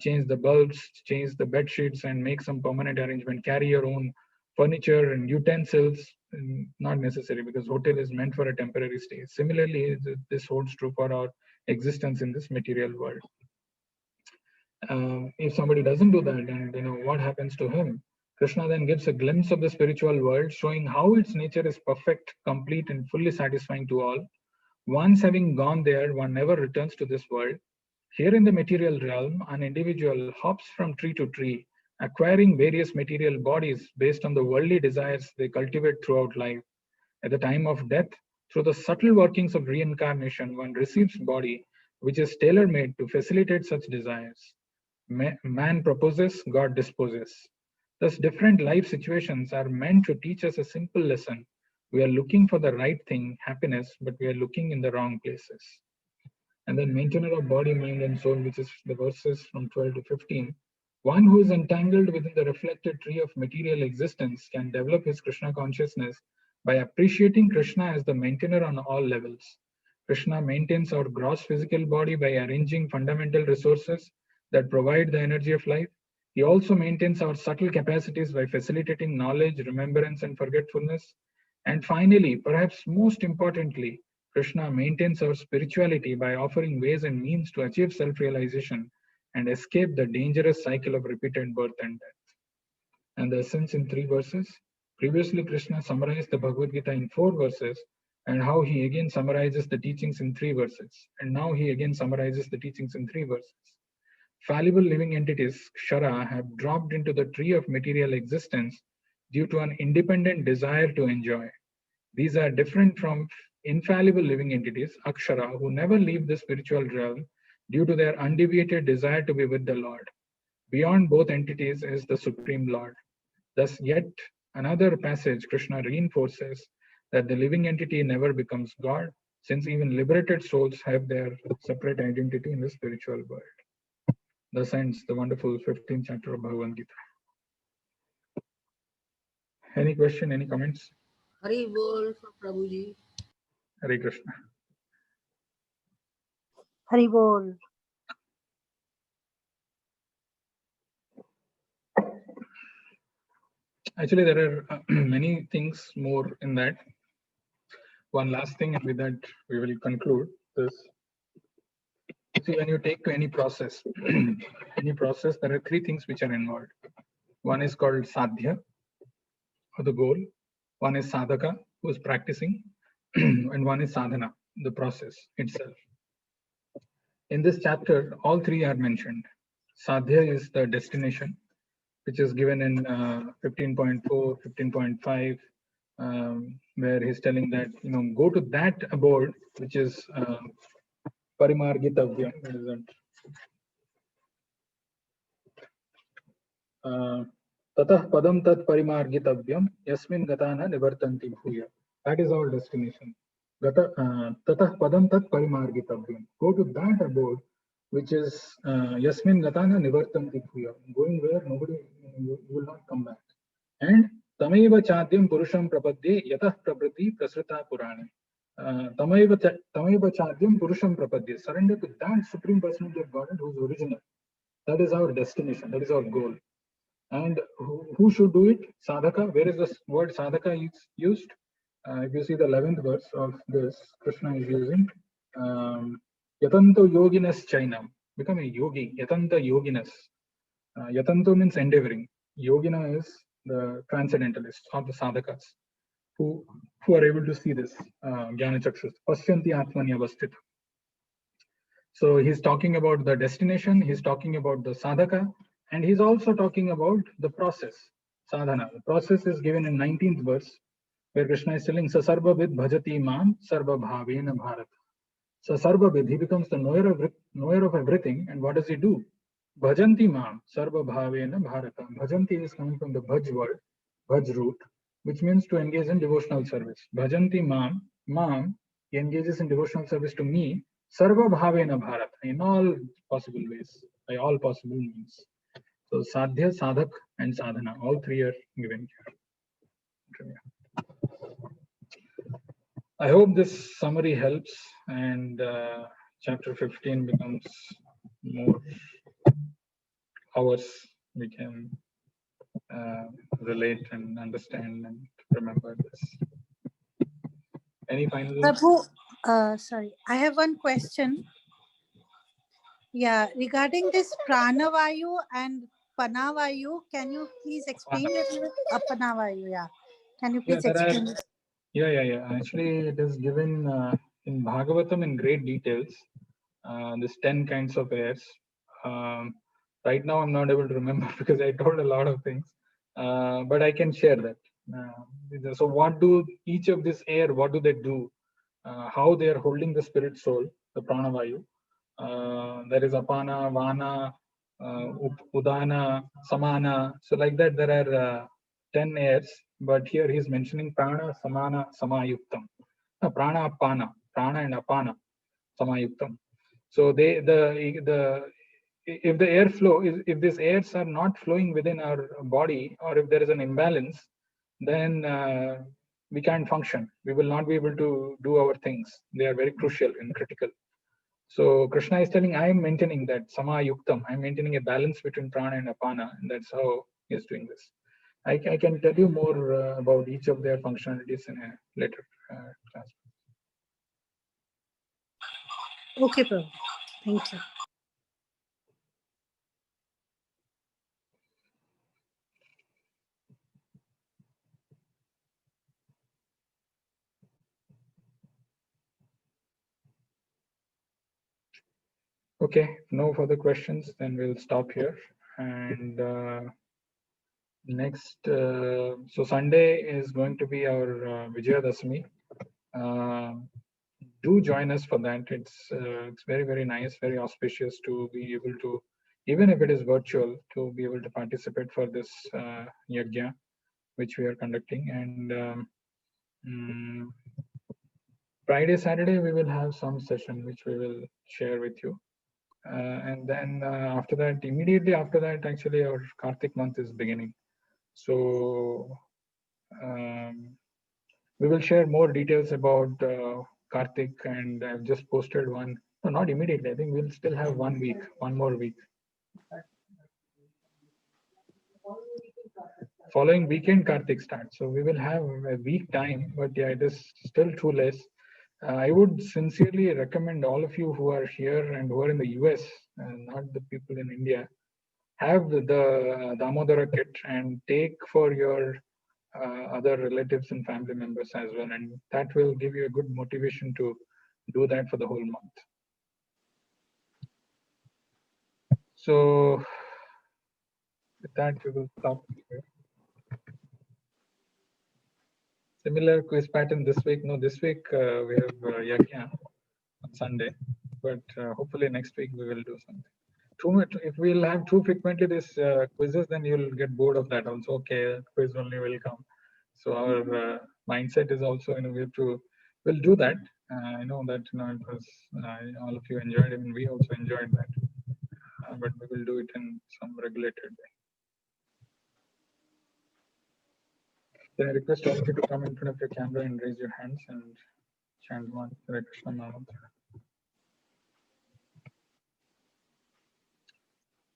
change the bulbs, change the bed sheets, and make some permanent arrangement. Carry your own furniture and utensils. Not necessary, because hotel is meant for a temporary stay. Similarly, this holds true for our existence in this material world. If somebody doesn't do that, and what happens to him? Krishna then gives a glimpse of the spiritual world, showing how its nature is perfect, complete, and fully satisfying to all. Once having gone there, one never returns to this world. Here in the material realm, an individual hops from tree to tree, acquiring various material bodies based on the worldly desires they cultivate throughout life. At the time of death, through the subtle workings of reincarnation, one receives body which is tailor-made to facilitate such desires. Man proposes, God disposes. Thus, different life situations are meant to teach us a simple lesson. We are looking for the right thing, happiness, but we are looking in the wrong places. And then maintainer of body, mind, and soul, which is the verses from 12 to 15. One who is entangled within the reflected tree of material existence can develop his Krishna consciousness by appreciating Krishna as the maintainer on all levels. Krishna maintains our gross physical body by arranging fundamental resources that provide the energy of life. He also maintains our subtle capacities by facilitating knowledge, remembrance, and forgetfulness. And finally, perhaps most importantly, Krishna maintains our spirituality by offering ways and means to achieve self-realization and escape the dangerous cycle of repeated birth and death. And the essence in 3 verses. Previously, Krishna summarized the Bhagavad Gita in 4 verses, and how he again summarizes the teachings in 3 verses. And now he again summarizes the teachings in 3 verses. Fallible living entities, Kshara, have dropped into the tree of material existence due to an independent desire to enjoy. These are different from infallible living entities, Akshara, who never leave the spiritual realm due to their undeviated desire to be with the Lord. Beyond both entities is the Supreme Lord. Thus, yet another passage, Krishna reinforces that the living entity never becomes God, since even liberated souls have their separate identity in the spiritual world. Thus ends the wonderful 15th chapter of Bhagavad Gita. Any question, any comments? Hari Bol for Prabhuji. Hare Krishna. Hari Bol. Actually, there are many things more in that. One last thing, and with that we will conclude this. See, when you take to any process, there are 3 things which are involved. One is called sadhya, or the goal. One is sadhaka, who is practicing, and one is sadhana, the process itself. In this chapter, all 3 are mentioned. Sadhya is the destination, which is given in 15.4, 15.5, where he's telling that, go to that abode, which is Parimargitavya. What is that? Tatah padam tat parimargitavyam yasmin gatana nivartanti bhuya. That is our destination. Tatah padam tat parimargitavyam. Go to that abode, which is yasmin gatana nivartanti bhuya. Going where nobody, you will not come back. And tameva chadyam purusham prapadye yatah prabriti prasrita purane. Tameva chadyam purusham prapadye. Surrender to that Supreme Personality of Godhead who is original. That is our destination. That is our goal. And who should do it? Sadhaka. Where is the word sadhaka is used? If you see the 11th verse of this, Krishna is using yatanto yoginas chainam. Become a yogi. Yatanta yoginas. Yatanto means endeavoring. Yogina is the transcendentalists or the sadhakas who are able to see this. Jnana chakshus. Pasyanti atmani avasthita. So he's talking about the destination, he's talking about the sadhaka, and he's also talking about the process, sadhana. The process is given in 19th verse, where Krishna is telling, Sasarva vid bhajati mam sarva bhavena bharata. Sasarva vid, he becomes the knower of everything, and what does he do? Bhajanti mam sarva bhavena bharata. Bhajanti is coming from the bhaj word, bhaj root, which means to engage in devotional service. Bhajanti mam, he engages in devotional service to me, Sarva Bhavena Bharat, in all possible ways, by all possible means. So Sadhya, Sadhak, and Sadhana, all 3 are given here. I hope this summary helps, and chapter 15 becomes more ours. We can relate and understand and remember this. Any final? Prabhu, sorry, I have one question. Yeah, regarding this Pranavayu and Panavayu, can you please explain a little bit? Panavayu, yeah. Can you please explain this? Yeah. Actually, it is given in Bhagavatam in great details. This 10 kinds of airs. Right now, I'm not able to remember because I told a lot of things, but I can share that. So what do each of this air, what do they do? How they are holding the spirit soul, the pranavayu. There is apana, vana, udana, samana. So like that, there are 10 airs, but here he's mentioning prana, samana, samayuktam. No, prana, apana, prana and apana, samayuktam. So if the airflow is, if these airs are not flowing within our body, or if there is an imbalance, then we can't function. We will not be able to do our things. They are very crucial and critical. So Krishna is telling, I am maintaining that samayuktam. I am maintaining a balance between prana and apana, and that's how he is doing this. I can tell you more about each of their functionalities in a later class. Okay, Prabhu. Thank you. Okay, no further questions, then we'll stop here. And next, so Sunday is going to be our Vijayadashami. Do join us for that. It's very, very nice, very auspicious to be able to, even if it is virtual, to be able to participate for this yajna, which we are conducting. And Friday, Saturday, we will have some session which we will share with you. And then after that, immediately after that, actually our Kartik month is beginning. So we will share more details about Kartik, and I've just posted one. No, not immediately. I think we'll still have 1 week, one more week. Following weekend, Kartik starts. So we will have a week time, but yeah, it is still too less. I would sincerely recommend all of you who are here and who are in the US, not the people in India, have the Damodara kit and take for your other relatives and family members as well. And that will give you a good motivation to do that for the whole month. So with that, we will stop here. Similar quiz pattern this week. No, this week we have Yajna on Sunday, but hopefully next week we will do something. Too much. If we'll have too frequently these quizzes, then you'll get bored of that also. Okay, quiz only will come. So our mindset is also, we'll do that. I know that, it was, all of you enjoyed it, and we also enjoyed that. But we will do it in some regulated way. Then I request all of you to come in front of your camera and raise your hands and chant one Hare Krishna mantra.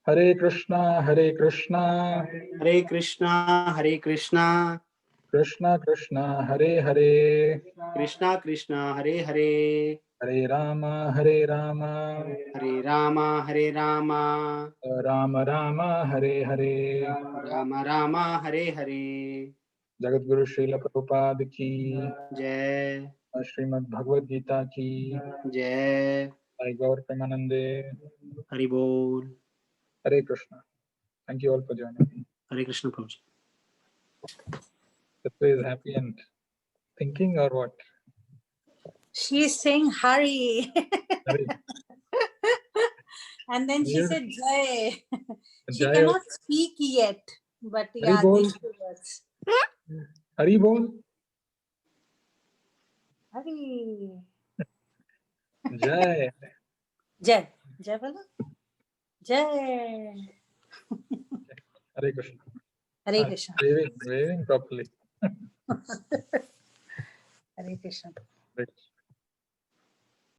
Hare Krishna, Hare Krishna, Hare Krishna, Hare Krishna, Krishna Krishna, Hare Hare, Krishna Krishna, Hare Hare, Hare Rama, Hare Rama, Hare Rama, Hare Rama, Rama Rama, Hare Hare, Rama Rama, Hare Hare. Jagat Guru Srila Prabhupada ki, Jai, Srimad Bhagavad Gita ki, Jai, Sai Gaur Premanande, Hari Bol. Hare Krishna. Thank you all for joining me. Hare Krishna, Prabhuji. Satya is happy and thinking, or what? She's saying hurry. Hare. And then she Weird. said Jai. She Jai cannot also. speak yet, but Hari yeah, Bol. these two words. Hari Bol. Hari. Jai. Jai. Jai Bala. Jai. Hare Krishna. Hare Krishna. Waving properly. Hare Krishna. Hare Krishna.